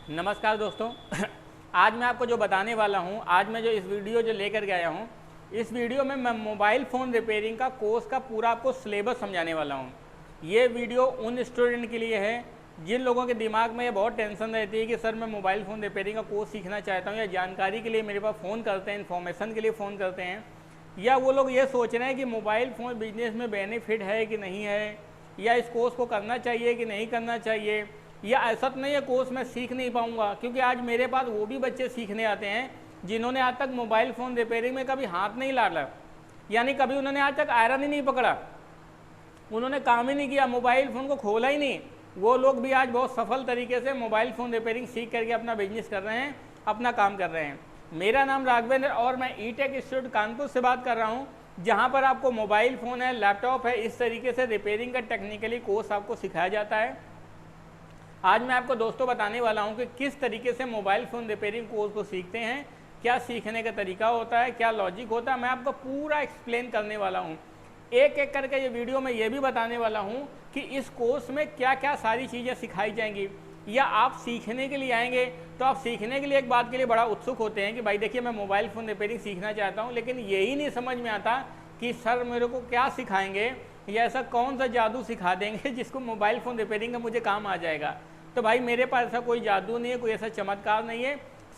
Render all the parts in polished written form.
नमस्कार दोस्तों। आज मैं आपको जो बताने वाला हूं, आज मैं जो इस वीडियो जो लेकर के आया हूं, इस वीडियो में मैं मोबाइल फ़ोन रिपेयरिंग का कोर्स का पूरा आपको सिलेबस समझाने वाला हूं। ये वीडियो उन स्टूडेंट के लिए है जिन लोगों के दिमाग में ये बहुत टेंशन रहती है कि सर मैं मोबाइल फ़ोन रिपेयरिंग का कोर्स सीखना चाहता हूँ, या जानकारी के लिए मेरे पास फ़ोन करते हैं, इन्फॉर्मेशन के लिए फ़ोन करते हैं, या वो लोग ये सोच रहे हैं कि मोबाइल फ़ोन बिजनेस में बेनिफिट है कि नहीं है, या इस कोर्स को करना चाहिए कि नहीं करना चाहिए, या ऐसा तो नहीं है कोर्स मैं सीख नहीं पाऊंगा। क्योंकि आज मेरे पास वो भी बच्चे सीखने आते हैं जिन्होंने आज तक मोबाइल फ़ोन रिपेयरिंग में कभी हाथ नहीं डाला, यानी कभी उन्होंने आज तक आयरन ही नहीं पकड़ा, उन्होंने काम ही नहीं किया, मोबाइल फ़ोन को खोला ही नहीं। वो लोग भी आज बहुत सफल तरीके से मोबाइल फ़ोन रिपेयरिंग सीख करके अपना बिजनेस कर रहे हैं, अपना काम कर रहे हैं। मेरा नाम राघवेंद्र और मैं ई-टेक इंस्टीट्यूट कानपुर से बात कर रहा हूँ, जहाँ पर आपको मोबाइल फ़ोन है, लैपटॉप है, इस तरीके से रिपेयरिंग का टेक्निकली कोर्स आपको सिखाया जाता है। आज मैं आपको दोस्तों बताने वाला हूं कि किस तरीके से मोबाइल फ़ोन रिपेयरिंग कोर्स को सीखते हैं, क्या सीखने का तरीका होता है, क्या लॉजिक होता है, मैं आपको पूरा एक्सप्लेन करने वाला हूं। एक एक करके ये वीडियो में ये भी बताने वाला हूं कि इस कोर्स में क्या क्या सारी चीज़ें सिखाई जाएंगी। या आप सीखने के लिए आएंगे तो आप सीखने के लिए एक बात के लिए बड़ा उत्सुक होते हैं कि भाई देखिए मैं मोबाइल फ़ोन रिपेयरिंग सीखना चाहता हूँ, लेकिन यही नहीं समझ में आता कि सर मेरे को क्या सिखाएंगे, या ऐसा कौन सा जादू सिखा देंगे जिसको मोबाइल फ़ोन रिपेयरिंग का मुझे काम आ जाएगा। तो भाई मेरे पास ऐसा कोई जादू नहीं है, कोई ऐसा चमत्कार नहीं है,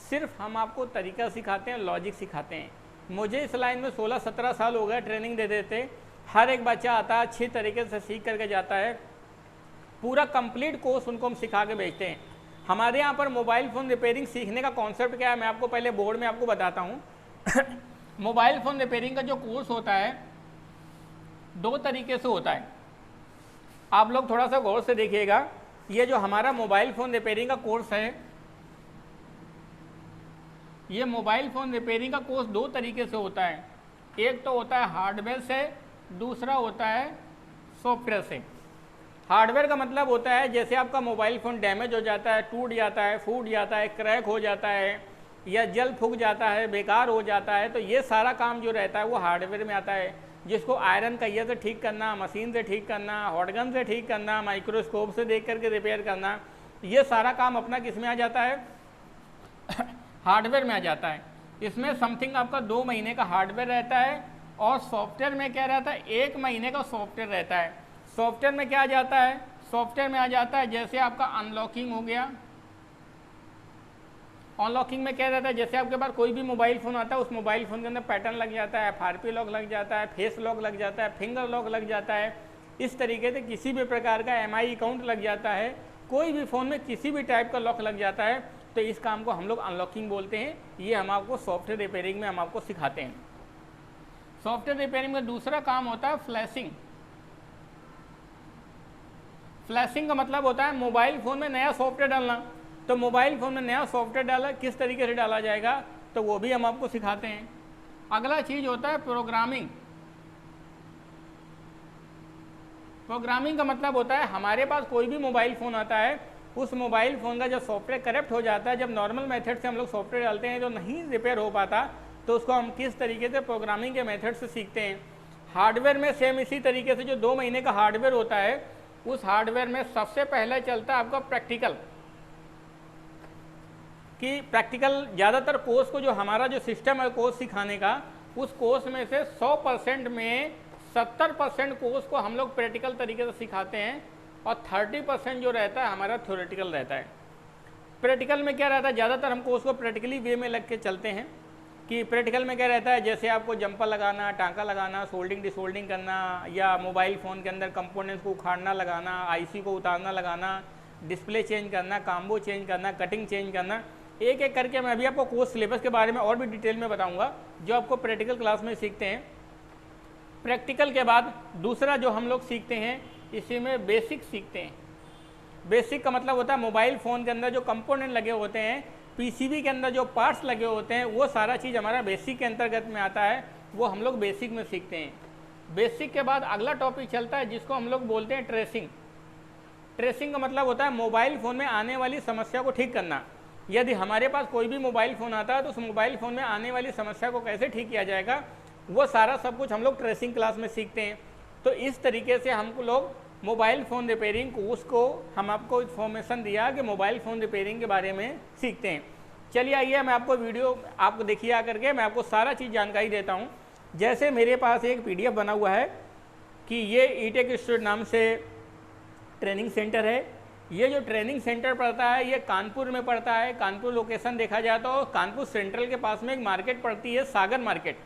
सिर्फ हम आपको तरीका सिखाते हैं, लॉजिक सिखाते हैं। मुझे इस लाइन में 16-17 साल हो गया ट्रेनिंग दे देते, हर एक बच्चा आता है अच्छी तरीके से सीख करके जाता है, पूरा कंप्लीट कोर्स उनको हम सिखा के भेजते हैं। हमारे यहाँ पर मोबाइल फ़ोन रिपेयरिंग सीखने का कॉन्सेप्ट क्या है, मैं आपको पहले बोर्ड में आपको बताता हूँ। मोबाइल फ़ोन रिपेयरिंग का जो कोर्स होता है दो तरीके से होता है, आप लोग थोड़ा सा गौर से देखिएगा। ये जो हमारा मोबाइल फ़ोन रिपेयरिंग का कोर्स है, ये मोबाइल फ़ोन रिपेयरिंग का कोर्स दो तरीके से होता है। एक तो होता है हार्डवेयर से, दूसरा होता है सॉफ्टवेयर से। हार्डवेयर का मतलब होता है जैसे आपका मोबाइल फ़ोन डैमेज हो जाता है, टूट जाता है, फूट जाता है, क्रैक हो जाता है, या जल फूक जाता है, बेकार हो जाता है, तो ये सारा काम जो रहता है वो हार्डवेयर में आता है, जिसको आयरन कहिए से ठीक करना, मशीन से ठीक करना, हॉटगन से ठीक करना, माइक्रोस्कोप से देख करके रिपेयर करना, ये सारा काम अपना किस में आ जाता है हार्डवेयर में आ जाता है। इसमें समथिंग आपका 2 महीने का हार्डवेयर रहता है, और सॉफ्टवेयर में क्या रहता है 1 महीने का सॉफ्टवेयर रहता है। सॉफ्टवेयर में क्या आ जाता है, सॉफ्टवेयर में आ जाता है जैसे आपका अनलॉकिंग हो गया। अनलॉकिंग में क्या रहता है, जैसे आपके पास कोई भी मोबाइल फ़ोन आता है, उस मोबाइल फ़ोन के अंदर पैटर्न लग जाता है, FRP लॉक लग जाता है, फेस लॉक लग जाता है, फिंगर लॉक लग जाता है, इस तरीके से किसी भी प्रकार का MI अकाउंट लग जाता है, कोई भी फ़ोन में किसी भी टाइप का लॉक लग जाता है, तो इस काम को हम लोग अनलॉकिंग बोलते हैं। ये हम आपको सॉफ्टवेयर रिपेयरिंग में हम आपको सिखाते हैं। सॉफ्टवेयर रिपेयरिंग में दूसरा काम होता है फ्लैशिंग। फ्लैशिंग का मतलब होता है मोबाइल फ़ोन में नया सॉफ्टवेयर डालना। तो मोबाइल फ़ोन में नया सॉफ्टवेयर डाला, किस तरीके से डाला जाएगा, तो वो भी हम आपको सिखाते हैं। अगला चीज़ होता है प्रोग्रामिंग। प्रोग्रामिंग का मतलब होता है हमारे पास कोई भी मोबाइल फ़ोन आता है, उस मोबाइल फ़ोन का जब सॉफ्टवेयर करप्ट हो जाता है, जब नॉर्मल मेथड से हम लोग सॉफ्टवेयर डालते हैं जो नहीं रिपेयर हो पाता, तो उसको हम किस तरीके से प्रोग्रामिंग के मेथड से सीखते हैं। हार्डवेयर में सेम इसी तरीके से जो 2 महीने का हार्डवेयर होता है, उस हार्डवेयर में सबसे पहले चलता है आपका प्रैक्टिकल, कि प्रैक्टिकल ज़्यादातर कोर्स को जो हमारा जो सिस्टम है कोर्स सिखाने का, उस कोर्स में से 100% में 70% कोर्स को हम लोग प्रैक्टिकल तरीके से सिखाते हैं, और 30% जो रहता है हमारा थ्योरेटिकल रहता है। प्रैक्टिकल में क्या रहता है, ज़्यादातर हम कोर्स को प्रैक्टिकली वे में लग के चलते हैं। कि प्रैक्टिकल में क्या रहता है, जैसे आपको जंपर लगाना, टाँका लगाना, सोल्डिंग डिसोल्डिंग करना, या मोबाइल फ़ोन के अंदर कंपोनेंट्स को उखाड़ना लगाना, IC को उतारना लगाना, डिस्प्ले चेंज करना, काम्बो चेंज करना, कटिंग चेंज करना, एक एक करके मैं अभी आपको कोर्स सिलेबस के बारे में और भी डिटेल में बताऊंगा, जो आपको प्रैक्टिकल क्लास में सीखते हैं। प्रैक्टिकल के बाद दूसरा जो हम लोग सीखते हैं, इसी में बेसिक सीखते हैं। बेसिक का मतलब होता है मोबाइल फ़ोन के अंदर जो कंपोनेंट लगे होते हैं, PCB के अंदर जो पार्ट्स लगे होते हैं, वो सारा चीज़ हमारा बेसिक के अंतर्गत में आता है, वो हम लोग बेसिक में सीखते हैं। बेसिक के बाद अगला टॉपिक चलता है जिसको हम लोग बोलते हैं ट्रेसिंग। ट्रेसिंग का मतलब होता है मोबाइल फ़ोन में आने वाली समस्या को ठीक करना। यदि हमारे पास कोई भी मोबाइल फ़ोन आता है तो उस मोबाइल फ़ोन में आने वाली समस्या को कैसे ठीक किया जाएगा, वो सारा सब कुछ हम लोग ट्रेसिंग क्लास में सीखते हैं। तो इस तरीके से हम लोग मोबाइल फ़ोन रिपेयरिंग कोर्स को हम आपको इन्फॉर्मेशन दिया कि मोबाइल फ़ोन रिपेयरिंग के बारे में सीखते हैं। चलिए आइए मैं आपको वीडियो आपको देखिए आकर के मैं आपको सारा चीज़ जानकारी देता हूँ। जैसे मेरे पास एक PDF बना हुआ है कि ये ईटेक इंस्टीट्यूट नाम से ट्रेनिंग सेंटर है। ये जो ट्रेनिंग सेंटर पड़ता है ये कानपुर में पड़ता है। कानपुर लोकेशन देखा जाए तो कानपुर सेंट्रल के पास में एक मार्केट पड़ती है सागर मार्केट।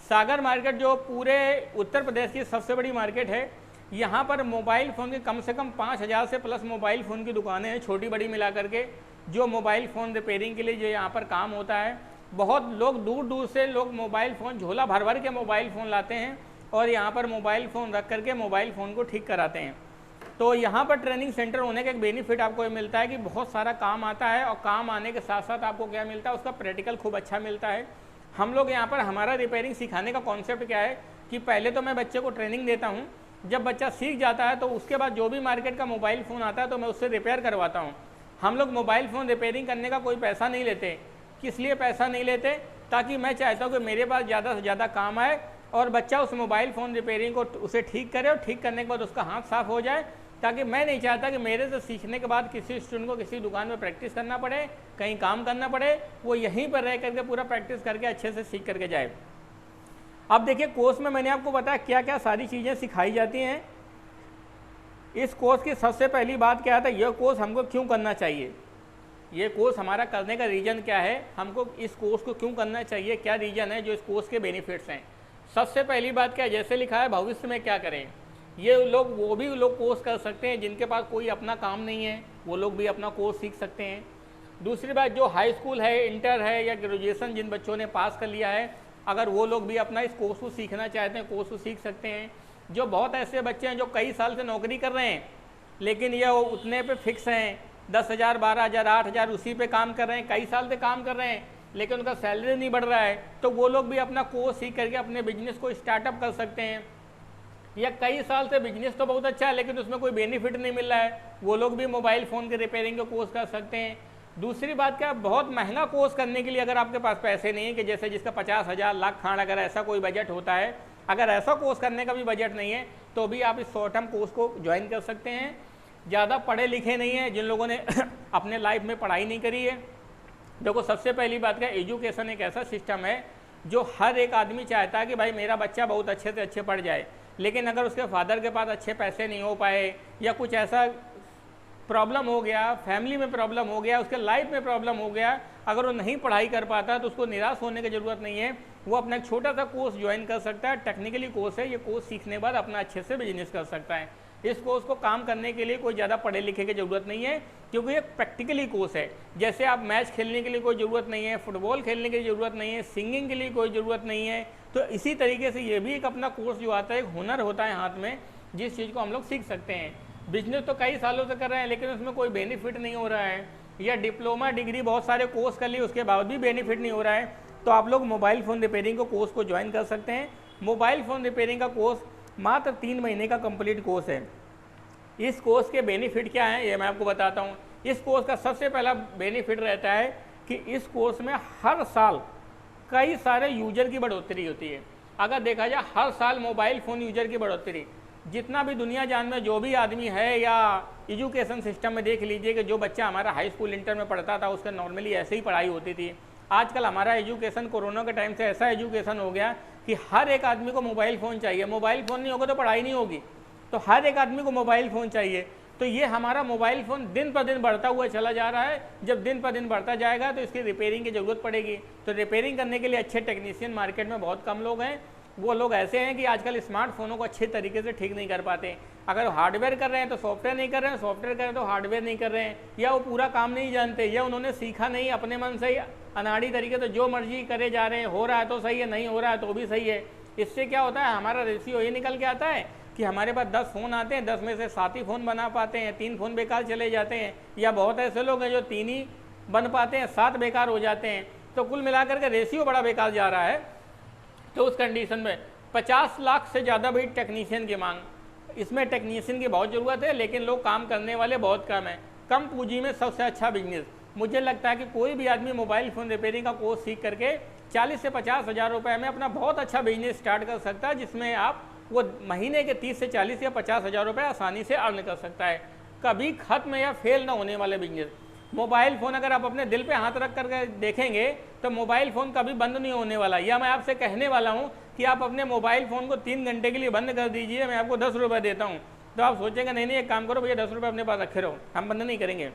सागर मार्केट जो पूरे उत्तर प्रदेश की सबसे बड़ी मार्केट है। यहाँ पर मोबाइल फ़ोन के कम से कम 5000 से प्लस मोबाइल फ़ोन की दुकानें हैं, छोटी बड़ी मिला करके, जो मोबाइल फ़ोन रिपेयरिंग के लिए जो यहाँ पर काम होता है। बहुत लोग दूर दूर से लोग मोबाइल फ़ोन झोला भर भर के मोबाइल फ़ोन लाते हैं और यहाँ पर मोबाइल फ़ोन रख करके मोबाइल फ़ोन को ठीक कराते हैं। तो यहाँ पर ट्रेनिंग सेंटर होने का एक बेनिफिट आपको ये मिलता है कि बहुत सारा काम आता है और काम आने के साथ साथ आपको क्या मिलता है, उसका प्रैक्टिकल खूब अच्छा मिलता है। हम लोग यहाँ पर हमारा रिपेयरिंग सिखाने का कॉन्सेप्ट क्या है कि पहले तो मैं बच्चे को ट्रेनिंग देता हूँ। जब बच्चा सीख जाता है तो उसके बाद जो भी मार्केट का मोबाइल फ़ोन आता है तो मैं उससे रिपेयर करवाता हूँ। हम लोग मोबाइल फ़ोन रिपेयरिंग करने का कोई पैसा नहीं लेते। किस लिए पैसा नहीं लेते? ताकि मैं चाहता हूँ कि मेरे पास ज़्यादा से ज़्यादा काम आए और बच्चा उस मोबाइल फ़ोन रिपेयरिंग को उसे ठीक करे और ठीक करने के बाद उसका हाथ साफ़ हो जाए। ताकि मैं नहीं चाहता कि मेरे से सीखने के बाद किसी स्टूडेंट को किसी दुकान में प्रैक्टिस करना पड़े, कहीं काम करना पड़े, वो यहीं पर रह करके पूरा प्रैक्टिस करके अच्छे से सीख करके जाए। अब देखिए कोर्स में मैंने आपको बताया क्या क्या सारी चीज़ें सिखाई जाती हैं। इस कोर्स की सबसे पहली बात क्या था, यह कोर्स हमको क्यों करना चाहिए, ये कोर्स हमारा करने का रीज़न क्या है, हमको इस कोर्स को क्यों करना चाहिए, क्या रीज़न है जो इस कोर्स के बेनिफिट्स हैं। सबसे पहली बात क्या है, जैसे लिखा है भविष्य में क्या करें। ये लोग वो भी लोग कोर्स कर सकते हैं जिनके पास कोई अपना काम नहीं है, वो लोग भी अपना कोर्स सीख सकते हैं। दूसरी बात, जो हाई स्कूल है, इंटर है या ग्रेजुएशन जिन बच्चों ने पास कर लिया है, अगर वो लोग भी अपना इस कोर्स को सीखना चाहते हैं, कोर्स को सीख सकते हैं। जो बहुत ऐसे बच्चे हैं जो कई साल से नौकरी कर रहे हैं लेकिन ये उतने पे फिक्स हैं, 10,000 12,000 8,000 उसी पे काम कर रहे हैं, कई साल से काम कर रहे हैं लेकिन उनका सैलरी नहीं बढ़ रहा है, तो वो लोग भी अपना कोर्स सीख करके अपने बिजनेस को स्टार्टअप कर सकते हैं। या कई साल से बिजनेस तो बहुत अच्छा है लेकिन उसमें कोई बेनिफिट नहीं मिल रहा है, वो लोग भी मोबाइल फ़ोन के रिपेयरिंग का कोर्स कर सकते हैं। दूसरी बात क्या, बहुत महंगा कोर्स करने के लिए अगर आपके पास पैसे नहीं है कि जैसे जिसका 50,000 लाख खान अगर ऐसा कोई बजट होता है, अगर ऐसा कोर्स करने का भी बजट नहीं है तो भी आप इस शॉर्ट टर्म कोर्स को ज्वाइन कर सकते हैं। ज़्यादा पढ़े लिखे नहीं है, जिन लोगों ने अपने लाइफ में पढ़ाई नहीं करी है, देखो सबसे पहली बात क्या, एजुकेशन एक ऐसा सिस्टम है जो हर एक आदमी चाहता है कि भाई मेरा बच्चा बहुत अच्छे से अच्छे पढ़ जाए। लेकिन अगर उसके फादर के पास अच्छे पैसे नहीं हो पाए या कुछ ऐसा प्रॉब्लम हो गया, फैमिली में प्रॉब्लम हो गया, उसके लाइफ में प्रॉब्लम हो गया, अगर वो नहीं पढ़ाई कर पाता तो उसको निराश होने की ज़रूरत नहीं है। वो अपना एक छोटा सा कोर्स ज्वाइन कर सकता है, टेक्निकली कोर्स है, ये कोर्स सीखने के बाद अपना अच्छे से बिजनेस कर सकता है। इस कोर्स को काम करने के लिए कोई ज़्यादा पढ़े लिखे की ज़रूरत नहीं है क्योंकि ये प्रैक्टिकली कोर्स है। जैसे आप मैच खेलने के लिए कोई ज़रूरत नहीं है, फुटबॉल खेलने की ज़रूरत नहीं है, सिंगिंग के लिए कोई ज़रूरत नहीं है, तो इसी तरीके से ये भी एक अपना कोर्स जो आता है, एक हुनर होता है हाथ में, जिस चीज़ को हम लोग सीख सकते हैं। बिजनेस तो कई सालों से कर रहे हैं लेकिन उसमें कोई बेनिफिट नहीं हो रहा है, या डिप्लोमा डिग्री बहुत सारे कोर्स कर लिए उसके बाद भी बेनिफिट नहीं हो रहा है, तो आप लोग मोबाइल फ़ोन रिपेयरिंग को कोर्स को ज्वाइन कर सकते हैं। मोबाइल फ़ोन रिपेयरिंग का कोर्स मात्र 3 महीने का कंप्लीट कोर्स है। इस कोर्स के बेनिफिट क्या हैं ये मैं आपको बताता हूँ। इस कोर्स का सबसे पहला बेनिफिट रहता है कि इस कोर्स में हर साल कई सारे यूजर की बढ़ोतरी होती है। अगर देखा जाए हर साल मोबाइल फ़ोन यूजर की बढ़ोतरी, जितना भी दुनिया जान में जो भी आदमी है, या एजुकेशन सिस्टम में देख लीजिए कि जो बच्चा हमारा हाई स्कूल इंटर में पढ़ता था उसका नॉर्मली ऐसे ही पढ़ाई होती थी। आजकल हमारा एजुकेशन कोरोना के टाइम से ऐसा एजुकेशन हो गया कि हर एक आदमी को मोबाइल फ़ोन चाहिए। मोबाइल फ़ोन नहीं होगा तो पढ़ाई नहीं होगी, तो हर एक आदमी को मोबाइल फ़ोन चाहिए। तो ये हमारा मोबाइल फ़ोन दिन पर दिन बढ़ता हुआ चला जा रहा है। जब दिन पर दिन बढ़ता जाएगा तो इसकी रिपेयरिंग की ज़रूरत पड़ेगी। तो रिपेयरिंग करने के लिए अच्छे टेक्नीशियन मार्केट में बहुत कम लोग हैं। वो लोग ऐसे हैं कि आजकल स्मार्टफोनों को अच्छे तरीके से ठीक नहीं कर पाते। अगर हार्डवेयर कर रहे हैं तो सॉफ्टवेयर नहीं कर रहे हैं, सॉफ्टवेयर कर रहे हैं तो हार्डवेयर नहीं कर रहे हैं, या वो पूरा काम नहीं जानते, या उन्होंने सीखा नहीं, अपने मन से ही अनाड़ी तरीके से जो मर्जी करे जा रहे हैं। हो रहा है तो सही है, नहीं हो रहा है तो भी सही है। इससे क्या होता है, हमारा रेशियो ये निकल के आता है कि हमारे पास 10 फ़ोन आते हैं, 10 में से 7 ही फ़ोन बना पाते हैं, 3 फ़ोन बेकार चले जाते हैं, या बहुत ऐसे लोग हैं जो 3 ही बन पाते हैं, 7 बेकार हो जाते हैं। तो कुल मिलाकर के रेशियो बड़ा बेकार जा रहा है। तो उस कंडीशन में 50 लाख से ज़्यादा भी टेक्नीशियन की मांग, इसमें टेक्नीशियन की बहुत ज़रूरत है लेकिन लोग काम करने वाले बहुत कम हैं। कम पूंजी में सबसे अच्छा बिजनेस, मुझे लगता है कि कोई भी आदमी मोबाइल फ़ोन रिपेयरिंग का कोर्स सीख करके 40 से 50 हज़ार रुपये में अपना बहुत अच्छा बिजनेस स्टार्ट कर सकता है, जिसमें आप वो महीने के 30 से 40 या 50,000 रुपये आसानी से अर्न कर सकता है। कभी खत्म या फेल ना होने वाले बिजनेस। मोबाइल फ़ोन अगर आप अपने दिल पे हाथ रख कर देखेंगे तो मोबाइल फ़ोन कभी बंद नहीं होने वाला। या मैं आपसे कहने वाला हूँ कि आप अपने मोबाइल फ़ोन को 3 घंटे के लिए बंद कर दीजिए, मैं आपको 10 रुपये देता हूँ। तो आप सोचेंगे नहीं एक काम करो भैया 10 रुपये अपने पास रखे रहो, हम बंद नहीं करेंगे।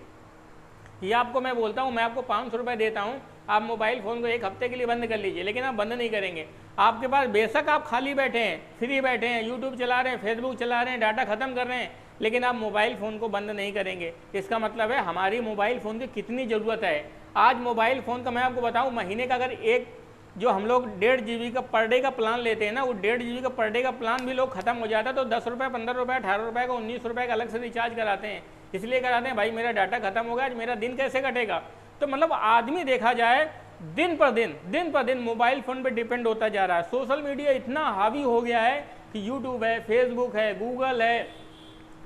ये आपको मैं बोलता हूँ, मैं आपको 500 रुपये देता हूँ, आप मोबाइल फ़ोन को 1 हफ्ते के लिए बंद कर लीजिए, लेकिन आप बंद नहीं करेंगे। आपके पास बेशक आप खाली बैठे हैं, फ्री बैठे हैं, यूट्यूब चला रहे हैं, फेसबुक चला रहे हैं, डाटा ख़त्म कर रहे हैं, लेकिन आप मोबाइल फ़ोन को बंद नहीं करेंगे। इसका मतलब है हमारी मोबाइल फ़ोन की कितनी ज़रूरत है। आज मोबाइल फ़ोन का मैं आपको बताऊँ, महीने का अगर एक जो हम लोग 1.5 GB का पर डे का प्लान लेते हैं ना, वो 1.5 GB का पर डे का प्लान भी लोग खत्म हो जाता है तो 10 रुपये, 15 रुपये, 18 रुपये का, 19 रुपये का अलग से रिचार्ज कराते हैं। इसलिए कराते हैं भाई मेरा डाटा खत्म हो गया, आज मेरा दिन कैसे कटेगा। तो मतलब आदमी देखा जाए दिन पर दिन मोबाइल फ़ोन पे डिपेंड होता जा रहा है। सोशल मीडिया इतना हावी हो गया है कि यूट्यूब है, फेसबुक है, गूगल है,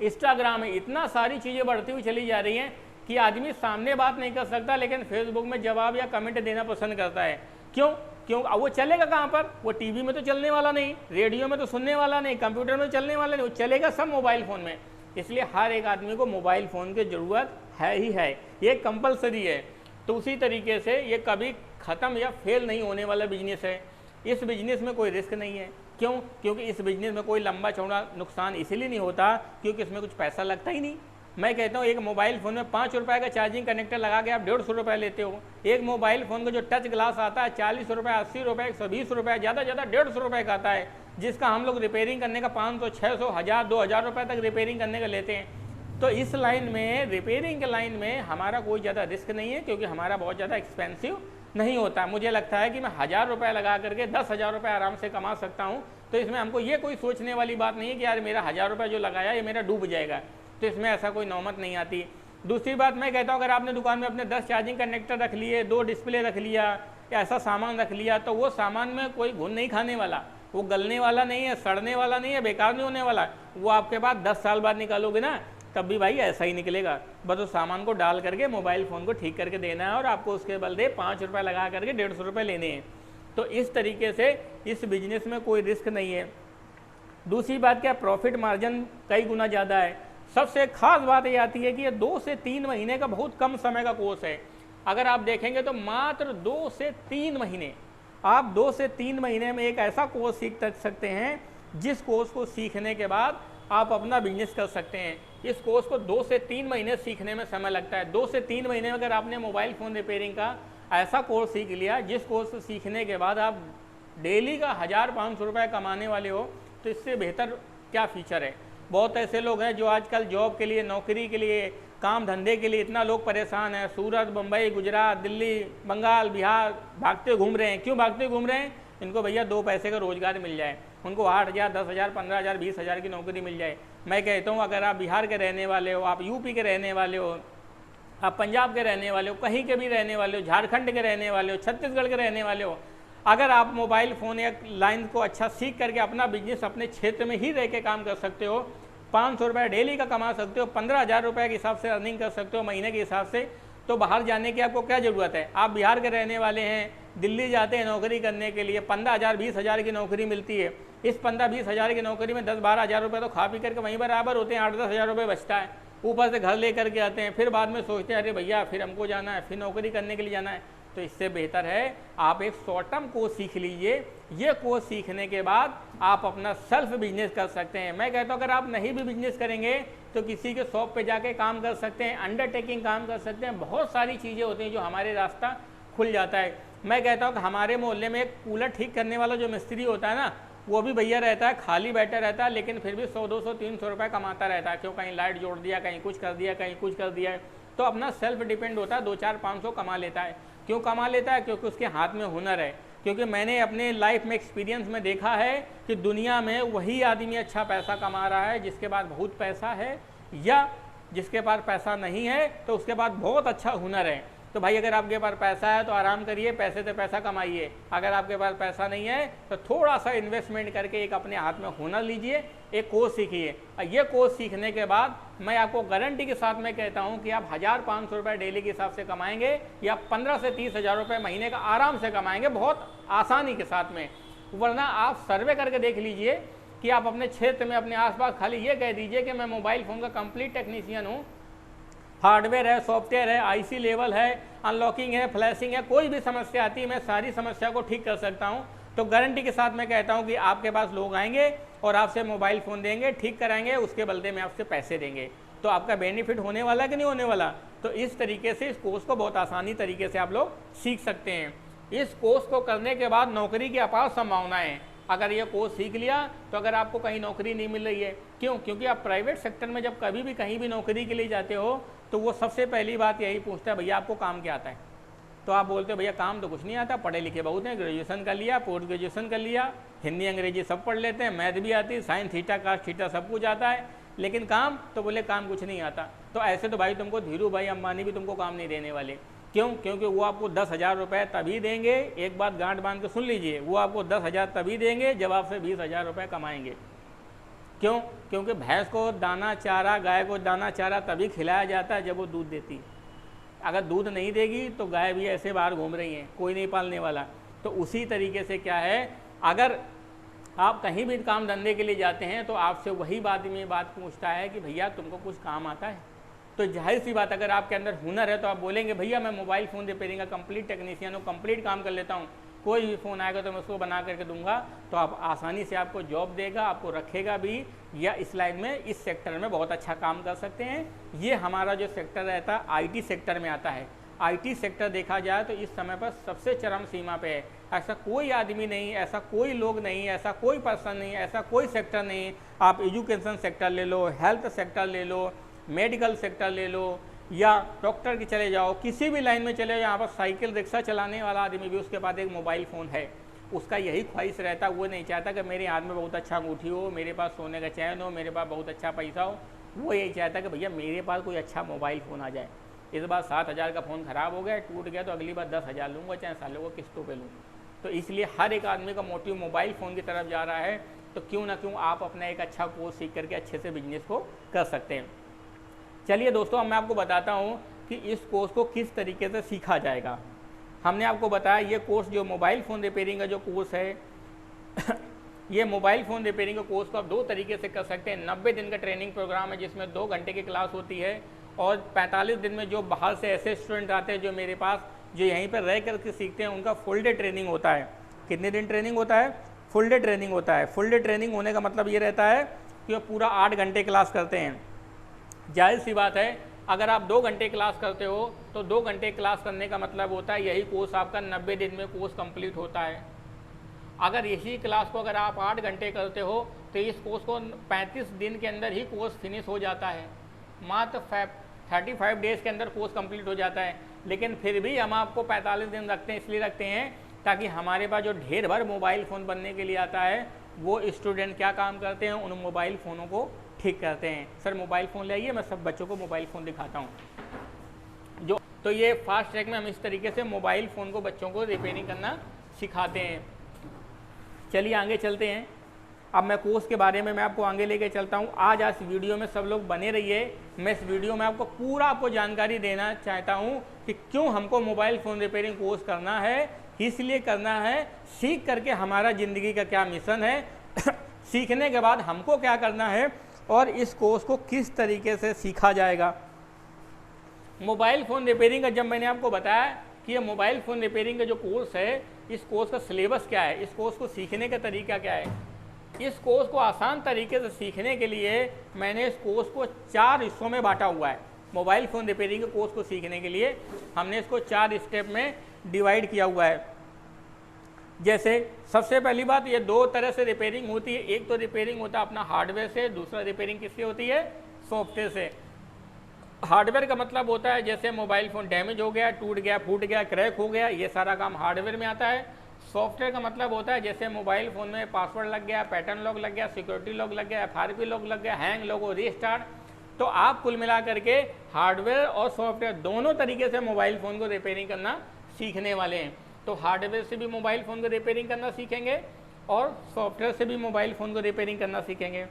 इंस्टाग्राम है, इतना सारी चीज़ें बढ़ती हुई चली जा रही हैं कि आदमी सामने बात नहीं कर सकता, लेकिन फेसबुक में जवाब या कमेंट देना पसंद करता है। क्यों? वो चलेगा कहाँ पर? वो टीवी में तो चलने वाला नहीं, रेडियो में तो सुनने वाला नहीं, कंप्यूटर में चलने वाला नहीं, वो चलेगा सब मोबाइल फ़ोन में। इसलिए हर एक आदमी को मोबाइल फ़ोन की ज़रूरत है ही है, ये कंपलसरी है। तो उसी तरीके से ये कभी ख़त्म या फेल नहीं होने वाला बिजनेस है। इस बिजनेस में कोई रिस्क नहीं है। क्यों? क्योंकि इस बिजनेस में कोई लंबा चौड़ा नुकसान इसीलिए नहीं होता क्योंकि इसमें कुछ पैसा लगता ही नहीं। मैं कहता हूँ एक मोबाइल फ़ोन में 5 रुपये का चार्जिंग कनेक्टर लगा के आप 150 रुपये लेते हो। एक मोबाइल फ़ोन का जो टच ग्लास आता है 40 रुपये, 80 रुपये, 120 रुपये, ज़्यादा 150 रुपये का आता है, जिसका हम लोग रिपेयरिंग करने का 500, 600, 1000, 2000 रुपये तक रिपेयरिंग करने का लेते हैं। तो इस लाइन में, रिपेयरिंग के लाइन में हमारा कोई ज़्यादा रिस्क नहीं है क्योंकि हमारा बहुत ज़्यादा एक्सपेंसिव नहीं होता। मुझे लगता है कि मैं 1000 रुपये लगा करके 10,000 रुपये आराम से कमा सकता हूँ। तो इसमें हमको ये कोई सोचने वाली बात नहीं है कि यार मेरा 1000 रुपये जो लगाया ये मेरा डूब जाएगा, तो इसमें ऐसा कोई नौबत नहीं आती। दूसरी बात मैं कहता हूँ अगर आपने दुकान में अपने 10 चार्जिंग कनेक्टर रख लिए, 2 डिस्प्ले रख लिया या ऐसा सामान रख लिया, तो वो सामान में कोई घुन नहीं खाने वाला, वो गलने वाला नहीं है, सड़ने वाला नहीं है, बेकार नहीं होने वाला। वो आपके पास 10 साल बाद निकालोगे ना तब भी भाई ऐसा ही निकलेगा। बस उस सामान को डाल करके मोबाइल फ़ोन को ठीक करके देना है और आपको उसके बदले 5 रुपये लगा करके 150 रुपये लेने हैं। तो इस तरीके से इस बिजनेस में कोई रिस्क नहीं है। दूसरी बात क्या, प्रॉफिट मार्जिन कई गुना ज़्यादा है। सबसे खास बात ये आती है कि ये 2 से 3 महीने का बहुत कम समय का कोर्स है। अगर आप देखेंगे तो मात्र 2 से 3 महीने, आप 2 से 3 महीने में एक ऐसा कोर्स सीख सकते हैं जिस कोर्स को सीखने के बाद आप अपना बिजनेस कर सकते हैं। इस कोर्स को 2 से 3 महीने सीखने में समय लगता है। 2 से 3 महीने में अगर आपने मोबाइल फ़ोन रिपेयरिंग का ऐसा कोर्स सीख लिया जिस कोर्स को सीखने के बाद आप डेली का 1000-500 रुपये कमाने वाले हो, तो इससे बेहतर क्या फीचर है। बहुत ऐसे लोग हैं जो आजकल जॉब के लिए, नौकरी के लिए, काम धंधे के लिए इतना लोग परेशान हैं, सूरत, मुंबई, गुजरात, दिल्ली, बंगाल, बिहार भागते घूम रहे हैं। क्यों भागते घूम रहे हैं? इनको भैया 2 पैसे का रोज़गार मिल जाए, उनको 8,000, 10,000, 15,000, 20,000 की नौकरी मिल जाए। मैं कहता हूँ अगर आप बिहार के रहने वाले हो, आप यूपी के रहने वाले हो, आप पंजाब के रहने वाले हो, कहीं के भी रहने वाले हो, झारखंड के रहने वाले हो, छत्तीसगढ़ के रहने वाले हो, अगर आप मोबाइल फ़ोन या लाइन को अच्छा सीख करके अपना बिजनेस अपने क्षेत्र में ही रह के काम कर सकते हो, 500 रुपये डेली का कमा सकते हो, 15,000 रुपये के हिसाब से अर्निंग कर सकते हो महीने के हिसाब से, तो बाहर जाने की आपको क्या ज़रूरत है। आप बिहार के रहने वाले हैं, दिल्ली जाते हैं नौकरी करने के लिए, 15,000, 20,000 की नौकरी मिलती है। इस 15-20 हज़ार की नौकरी में 10-12 हज़ार रुपये तो खा पी करके वहीं बराबर होते हैं, 8-10 हज़ार रुपये बचता है। ऊपर से घर लेकर के आते हैं, फिर बाद में सोचते हैं अरे भैया फिर हमको जाना है, फिर नौकरी करने के लिए जाना है। तो इससे बेहतर है आप एक शॉर्ट टर्म कोर्स सीख लीजिए। ये कोर्स सीखने के बाद आप अपना सेल्फ बिजनेस कर सकते हैं। मैं कहता हूँ अगर आप नहीं भी बिजनेस करेंगे तो किसी के शॉप पे जाके काम कर सकते हैं, अंडरटेकिंग काम कर सकते हैं, बहुत सारी चीज़ें होती हैं जो हमारे रास्ता खुल जाता है। मैं कहता हूँ कि हमारे मोहल्ले में एक कूलर ठीक करने वाला जो मिस्त्री होता है ना, वो भी भैया रहता है, खाली बैठा रहता है, लेकिन फिर भी 100, 200, 300 रुपये कमाता रहता है। क्यों? कहीं लाइट जोड़ दिया, कहीं कुछ कर दिया, कहीं कुछ कर दिया। तो अपना सेल्फ डिपेंड होता है, 2-4-500 कमा लेता है। क्यों कमा लेता है? क्योंकि उसके हाथ में हुनर है। क्योंकि मैंने अपने लाइफ में एक्सपीरियंस में देखा है कि दुनिया में वही आदमी अच्छा पैसा कमा रहा है जिसके पास बहुत पैसा है, या जिसके पास पैसा नहीं है तो उसके पास बहुत अच्छा हुनर है। तो भाई अगर आपके पास पैसा है तो आराम करिए, पैसे से पैसा कमाइए। अगर आपके पास पैसा नहीं है तो थोड़ा सा इन्वेस्टमेंट करके एक अपने हाथ में हुनर लीजिए, एक कोर्स सीखिए। ये कोर्स सीखने के बाद मैं आपको गारंटी के साथ मैं कहता हूँ कि आप 1,000-500 रुपये डेली के हिसाब से कमाएंगे, या 15 से 30 हज़ार रुपये महीने का आराम से कमाएंगे, बहुत आसानी के साथ में। वरना आप सर्वे करके देख लीजिए कि आप अपने क्षेत्र में अपने आसपास खाली ये कह दीजिए कि मैं मोबाइल फ़ोन का कंप्लीट टेक्नीशियन हूँ, हार्डवेयर है, सॉफ्टवेयर है, आईसी लेवल है, अनलॉकिंग है, फ्लैशिंग है, कोई भी समस्या आती है मैं सारी समस्या को ठीक कर सकता हूँ। तो गारंटी के साथ मैं कहता हूँ कि आपके पास लोग आएंगे और आपसे मोबाइल फ़ोन देंगे, ठीक कराएंगे, उसके बदले में आपसे पैसे देंगे। तो आपका बेनिफिट होने वाला कि नहीं होने वाला? तो इस तरीके से इस कोर्स को बहुत आसानी तरीके से आप लोग सीख सकते हैं। इस कोर्स को करने के बाद नौकरी की अपार संभावनाएं। अगर ये कोर्स सीख लिया तो अगर आपको कहीं नौकरी नहीं मिल रही है, क्यों? क्योंकि आप प्राइवेट सेक्टर में जब कभी भी कहीं भी नौकरी के लिए जाते हो तो वो सबसे पहली बात यही पूछता है, भैया आपको काम क्या आता है? तो आप बोलते हो भैया काम तो कुछ नहीं आता, पढ़े लिखे बहुत हैं, ग्रेजुएशन कर लिया, पोस्ट ग्रेजुएशन कर लिया, हिंदी अंग्रेजी सब पढ़ लेते हैं, मैथ भी आती है, साइंस थीटा कास्ट थीटा सब कुछ आता है, लेकिन काम? तो बोले काम कुछ नहीं आता। तो ऐसे तो भाई तुमको धीरू भाई अंबानी भी तुमको काम नहीं देने वाले। क्यों? क्योंकि वो आपको 10,000 रुपये तभी देंगे, एक बात गांठ बांध के सुन लीजिए, वो आपको 10,000 तभी देंगे जब आपसे 20,000 रुपये कमाएंगे। क्यों? क्योंकि भैंस को दाना चारा, गाय को दाना चारा तभी खिलाया जाता है जब वो दूध देती है। अगर दूध नहीं देगी तो गाय भी ऐसे बाहर घूम रही हैं, कोई नहीं पालने वाला। तो उसी तरीके से क्या है, अगर आप कहीं भी काम धंधे के लिए जाते हैं तो आपसे वही आदमी बात पूछता है कि भैया तुमको कुछ काम आता है? तो जाहिर सी बात, अगर आपके अंदर हुनर है तो आप बोलेंगे भैया मैं मोबाइल फ़ोन रिपेयरिंग का कंप्लीट टेक्नीशियन हूँ, कंप्लीट काम कर लेता हूँ, कोई भी फ़ोन आएगा तो मैं उसको बना करके दूंगा। तो आप आसानी से आपको जॉब देगा, आपको रखेगा भी, या इस लाइन में इस सेक्टर में बहुत अच्छा काम कर सकते हैं। ये हमारा जो सेक्टर रहता है आईटी सेक्टर में आता है। आईटी सेक्टर देखा जाए तो इस समय पर सबसे चरम सीमा पे है। ऐसा कोई आदमी नहीं, ऐसा कोई लोग नहीं, ऐसा कोई पर्सन नहीं, ऐसा कोई सेक्टर नहीं। आप एजुकेशन सेक्टर ले लो, हेल्थ सेक्टर ले लो, मेडिकल सेक्टर ले लो, या डॉक्टर के चले जाओ, किसी भी लाइन में चले जाओ, यहाँ पर साइकिल रिक्शा चलाने वाला आदमी भी उसके पास एक मोबाइल फ़ोन है। उसका यही ख्वाहिश रहता है, वो नहीं चाहता कि मेरे हाथ में बहुत अच्छा अंगूठी हो, मेरे पास सोने का चैन हो, मेरे पास बहुत अच्छा पैसा हो। वो यही चाहता है कि भैया मेरे पास कोई अच्छा मोबाइल फ़ोन आ जाए। इस बार 7,000 का फ़ोन ख़राब हो गया, टूट गया, तो अगली बार 10,000 लूँगा, चाहे सालों को किस्तों पे लूँ। तो इसलिए हर एक आदमी का मोटिव मोबाइल फ़ोन की तरफ जा रहा है। तो क्यों ना क्यों आप अपना एक अच्छा कोर्स सीख करके अच्छे से बिजनेस को कर सकते हैं। चलिए दोस्तों, अब मैं आपको बताता हूँ कि इस कोर्स को किस तरीके से सीखा जाएगा। हमने आपको बताया ये कोर्स जो मोबाइल फ़ोन रिपेयरिंग का जो कोर्स है ये मोबाइल फ़ोन रिपेयरिंग का कोर्स को आप 2 तरीके से कर सकते हैं। 90 दिन का ट्रेनिंग प्रोग्राम है जिसमें 2 घंटे की क्लास होती है, और 45 दिन में जो बाहर से ऐसे स्टूडेंट आते हैं जो मेरे पास जो यहीं पर रह करके सीखते हैं, उनका फुल डे ट्रेनिंग होता है। कितने दिन ट्रेनिंग होता है? फुल डे ट्रेनिंग होता है। फुल डे ट्रेनिंग होने का मतलब ये रहता है कि वो पूरा 8 घंटे क्लास करते हैं। जाहिर सी बात है, अगर आप 2 घंटे क्लास करते हो तो 2 घंटे क्लास करने का मतलब होता है यही कोर्स आपका 90 दिन में कोर्स कंप्लीट होता है। अगर इसी क्लास को अगर आप 8 घंटे करते हो तो इस कोर्स को 35 दिन के अंदर ही कोर्स फिनिश हो जाता है। मात्र 35 डेज़ के अंदर कोर्स कंप्लीट हो जाता है। लेकिन फिर भी हम आपको 45 दिन रखते हैं, इसलिए रखते हैं ताकि हमारे पास जो ढेर भर मोबाइल फ़ोन बनने के लिए आता है वो स्टूडेंट क्या काम करते हैं, उन मोबाइल फ़ोनों को ठीक करते हैं। सर मोबाइल फ़ोन ले आइए, मैं सब बच्चों को मोबाइल फ़ोन दिखाता हूँ। तो ये फास्ट ट्रैक में हम इस तरीके से मोबाइल फ़ोन को बच्चों को रिपेयरिंग करना सिखाते हैं। चलिए आगे चलते हैं। अब मैं कोर्स के बारे में मैं आपको आगे लेके चलता हूँ। आज इस वीडियो में सब लोग बने रहिए। मैं इस वीडियो में आपको पूरा आपको जानकारी देना चाहता हूँ कि क्यों हमको मोबाइल फ़ोन रिपेयरिंग कोर्स करना है, इसलिए करना है, सीख करके हमारा ज़िंदगी का क्या मिशन है सीखने के बाद हमको क्या करना है, और इस कोर्स को किस तरीके से सीखा जाएगा। मोबाइल फ़ोन रिपेयरिंग का जब मैंने आपको बताया कि ये मोबाइल फ़ोन रिपेयरिंग का जो कोर्स है, इस कोर्स का सिलेबस क्या है, इस कोर्स को सीखने का तरीका क्या है, इस कोर्स को आसान तरीके से सीखने के लिए मैंने इस कोर्स को 4 हिस्सों में बांटा हुआ है। मोबाइल फ़ोन रिपेयरिंग के कोर्स को सीखने के लिए हमने इसको 4 स्टेप में डिवाइड किया हुआ है। जैसे सबसे पहली बात, ये 2 तरह से रिपेयरिंग होती है। एक तो रिपेयरिंग होता है अपना हार्डवेयर से, दूसरा रिपेयरिंग किससे होती है, सॉफ्टवेयर से। हार्डवेयर का मतलब होता है जैसे मोबाइल फ़ोन डैमेज हो गया, टूट गया, फूट गया, क्रैक हो गया, ये सारा काम हार्डवेयर में आता है। सॉफ्टवेयर का मतलब होता है जैसे मोबाइल फ़ोन में पासवर्ड लग गया, पैटर्न लॉक लग गया, सिक्योरिटी लॉक लग गया, FRP लॉक लग गया, हैंग लॉक हो, रीस्टार्ट। तो आप कुल मिला करके हार्डवेयर और सॉफ्टवेयर दोनों तरीके से मोबाइल फ़ोन को रिपेयरिंग करना सीखने वाले हैं। तो हार्डवेयर से भी मोबाइल फ़ोन को रिपेयरिंग करना सीखेंगे और सॉफ्टवेयर से भी मोबाइल फ़ोन को रिपेयरिंग करना सीखेंगे।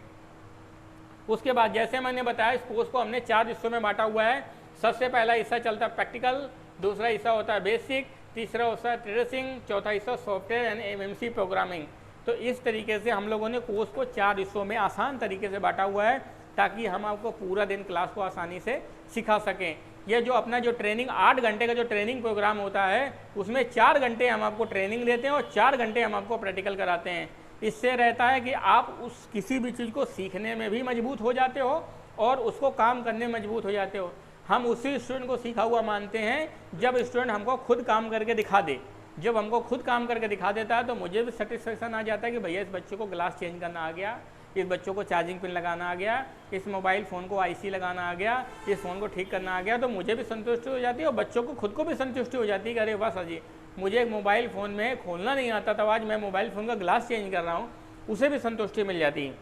उसके बाद जैसे मैंने बताया, इस कोर्स को हमने 4 हिस्सों में बांटा हुआ है। सबसे पहला हिस्सा चलता है प्रैक्टिकल, दूसरा हिस्सा होता है बेसिक, तीसरा होता है ट्रेसिंग, चौथा हिस्सा सॉफ्टवेयर एंड MMC प्रोग्रामिंग। तो इस तरीके से हम लोगों ने कोर्स को 4 हिस्सों में आसान तरीके से बांटा हुआ है ताकि हम आपको पूरा दिन क्लास को आसानी से सिखा सकें। ये जो अपना जो ट्रेनिंग 8 घंटे का जो ट्रेनिंग प्रोग्राम होता है उसमें 4 घंटे हम आपको ट्रेनिंग देते हैं और 4 घंटे हम आपको प्रैक्टिकल कराते हैं। इससे रहता है कि आप उस किसी भी चीज़ को सीखने में भी मजबूत हो जाते हो और उसको काम करने में मजबूत हो जाते हो। हम उसी स्टूडेंट को सीखा हुआ मानते हैं जब स्टूडेंट हमको खुद काम करके दिखा दे। जब हमको खुद काम करके दिखा देता है तो मुझे भी सेटिस्फेक्शन आ जाता है कि भैया इस बच्चे को ग्लास चेंज करना आ गया, इस बच्चों को चार्जिंग पिन लगाना आ गया, इस मोबाइल फ़ोन को आईसी लगाना आ गया, इस फ़ोन को ठीक करना आ गया। तो मुझे भी संतुष्टि हो जाती है और बच्चों को खुद को भी संतुष्टि हो जाती है कि अरे वाह सर जी, मुझे एक मोबाइल फ़ोन में खोलना नहीं आता था, आज मैं मोबाइल फ़ोन का ग्लास चेंज कर रहा हूँ, उसे भी संतुष्टि मिल जाती है।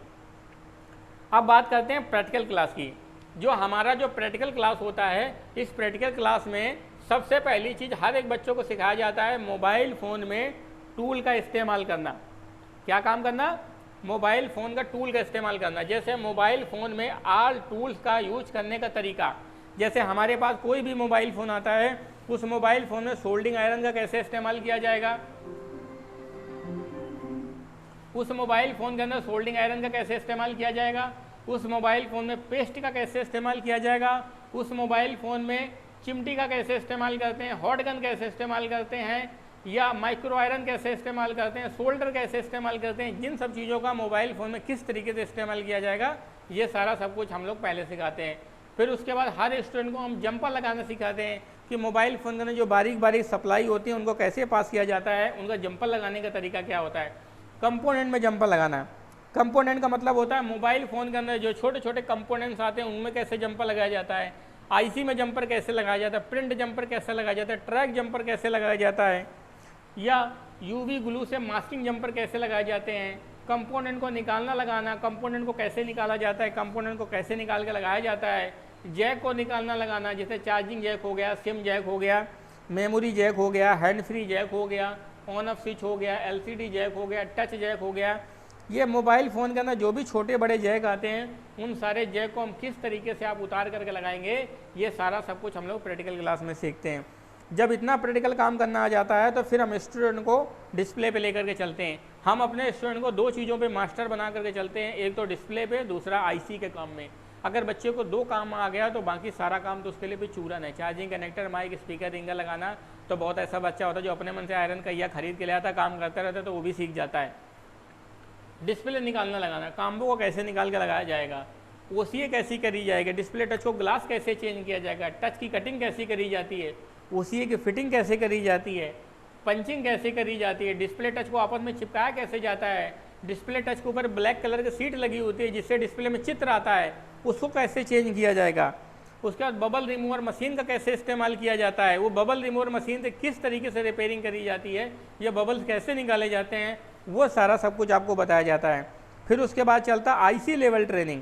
अब बात करते हैं प्रैक्टिकल क्लास की। जो हमारा जो प्रैक्टिकल क्लास होता है, इस प्रैक्टिकल क्लास में सबसे पहली चीज़ हर एक बच्चों को सिखाया जाता है मोबाइल फ़ोन में टूल का इस्तेमाल करना। क्या काम करना? मोबाइल फ़ोन का टूल का इस्तेमाल करना। जैसे मोबाइल फ़ोन में ऑल टूल्स का यूज करने का तरीका। जैसे हमारे पास कोई भी मोबाइल फ़ोन आता है, उस मोबाइल फ़ोन में सोल्डिंग आयरन का कैसे इस्तेमाल किया जाएगा, उस मोबाइल फ़ोन के अंदर सोल्डिंग आयरन का कैसे इस्तेमाल किया जाएगा, उस मोबाइल फ़ोन में पेस्ट का कैसे इस्तेमाल किया जाएगा, उस मोबाइल फ़ोन में चिमटी का कैसे इस्तेमाल करते हैं, हॉट गन कैसे इस्तेमाल करते हैं, या माइक्रो आयरन कैसे इस्तेमाल करते हैं, सोल्डर कैसे इस्तेमाल करते हैं, जिन सब चीज़ों का मोबाइल फ़ोन में किस तरीके से इस्तेमाल किया जाएगा, ये सारा सब कुछ हम लोग पहले सिखाते हैं। फिर उसके बाद हर स्टूडेंट को हम जंपर लगाना सिखाते हैं कि मोबाइल फ़ोन के अंदर जो बारीक बारीक सप्लाई होती है उनको कैसे पास किया जाता है, उनका जंपर लगाने का तरीका क्या होता है। कंपोनेंट में जंपर लगाना। कंपोनेंट का मतलब होता है मोबाइल फ़ोन के अंदर जो छोटे छोटे कंपोनेंट्स आते हैं उनमें कैसे जंपर लगाया जाता है, आईसी में जंपर कैसे लगाया जाता है, प्रिंट जंपर कैसे लगाया जाता है, ट्रैक जंपर कैसे लगाया जाता है, या यूवी ग्लू से मास्किंग जंपर कैसे लगाए जाते हैं। कंपोनेंट को निकालना लगाना, कंपोनेंट को कैसे निकाला जाता है, कंपोनेंट को कैसे निकाल के लगाया जाता है। जैक को निकालना लगाना, जैसे चार्जिंग जैक हो गया, सिम जैक हो गया, मेमोरी जैक हो गया, हैंड फ्री जैक हो गया, ऑन ऑफ स्विच हो गया, एलसीडी जैक हो गया, टच जैक हो गया। ये मोबाइल फ़ोन के अंदर जो भी छोटे बड़े जैक आते हैं उन सारे जैक को हम किस तरीके से आप उतार करके लगाएंगे, ये सारा सब कुछ हम लोग प्रैक्टिकल क्लास में सीखते हैं। जब इतना प्रैक्टिकल काम करना आ जाता है तो फिर हम स्टूडेंट को डिस्प्ले पे लेकर के चलते हैं। हम अपने स्टूडेंट को 2 चीज़ों पे मास्टर बना करके चलते हैं, एक तो डिस्प्ले पे, दूसरा आईसी के काम में। अगर बच्चे को 2 काम आ गया तो बाकी सारा काम तो उसके लिए भी चूरन है। Charging connector, mic, speaker, ringer लगाना, तो बहुत ऐसा बच्चा होता है जो अपने मन से आयरन कहिया खरीद के ले आता, काम करता रहता है तो वो भी सीख जाता है। डिस्प्ले निकालना लगाना, काम्बो को कैसे निकाल के लगाया जाएगा, ओसीए कैसी करी जाएगी, डिस्प्ले टच को ग्लास कैसे चेंज किया जाएगा, टच की कटिंग कैसी करी जाती है, ओसीए की फिटिंग कैसे करी जाती है, पंचिंग कैसे करी जाती है, डिस्प्ले टच को आपस में चिपकाया कैसे जाता है, डिस्प्ले टच के ऊपर ब्लैक कलर की सीट लगी होती है जिससे डिस्प्ले में चित्र आता है, उसको कैसे चेंज किया जाएगा। उसके बाद बबल रिमूवर मशीन का कैसे इस्तेमाल किया जाता है, वो बबल रिमूवर मशीन से किस तरीके से रिपेयरिंग करी जाती है, ये बबल्स कैसे निकाले जाते हैं, वो सारा सब कुछ आपको बताया जाता है। फिर उसके बाद चलता IC level training.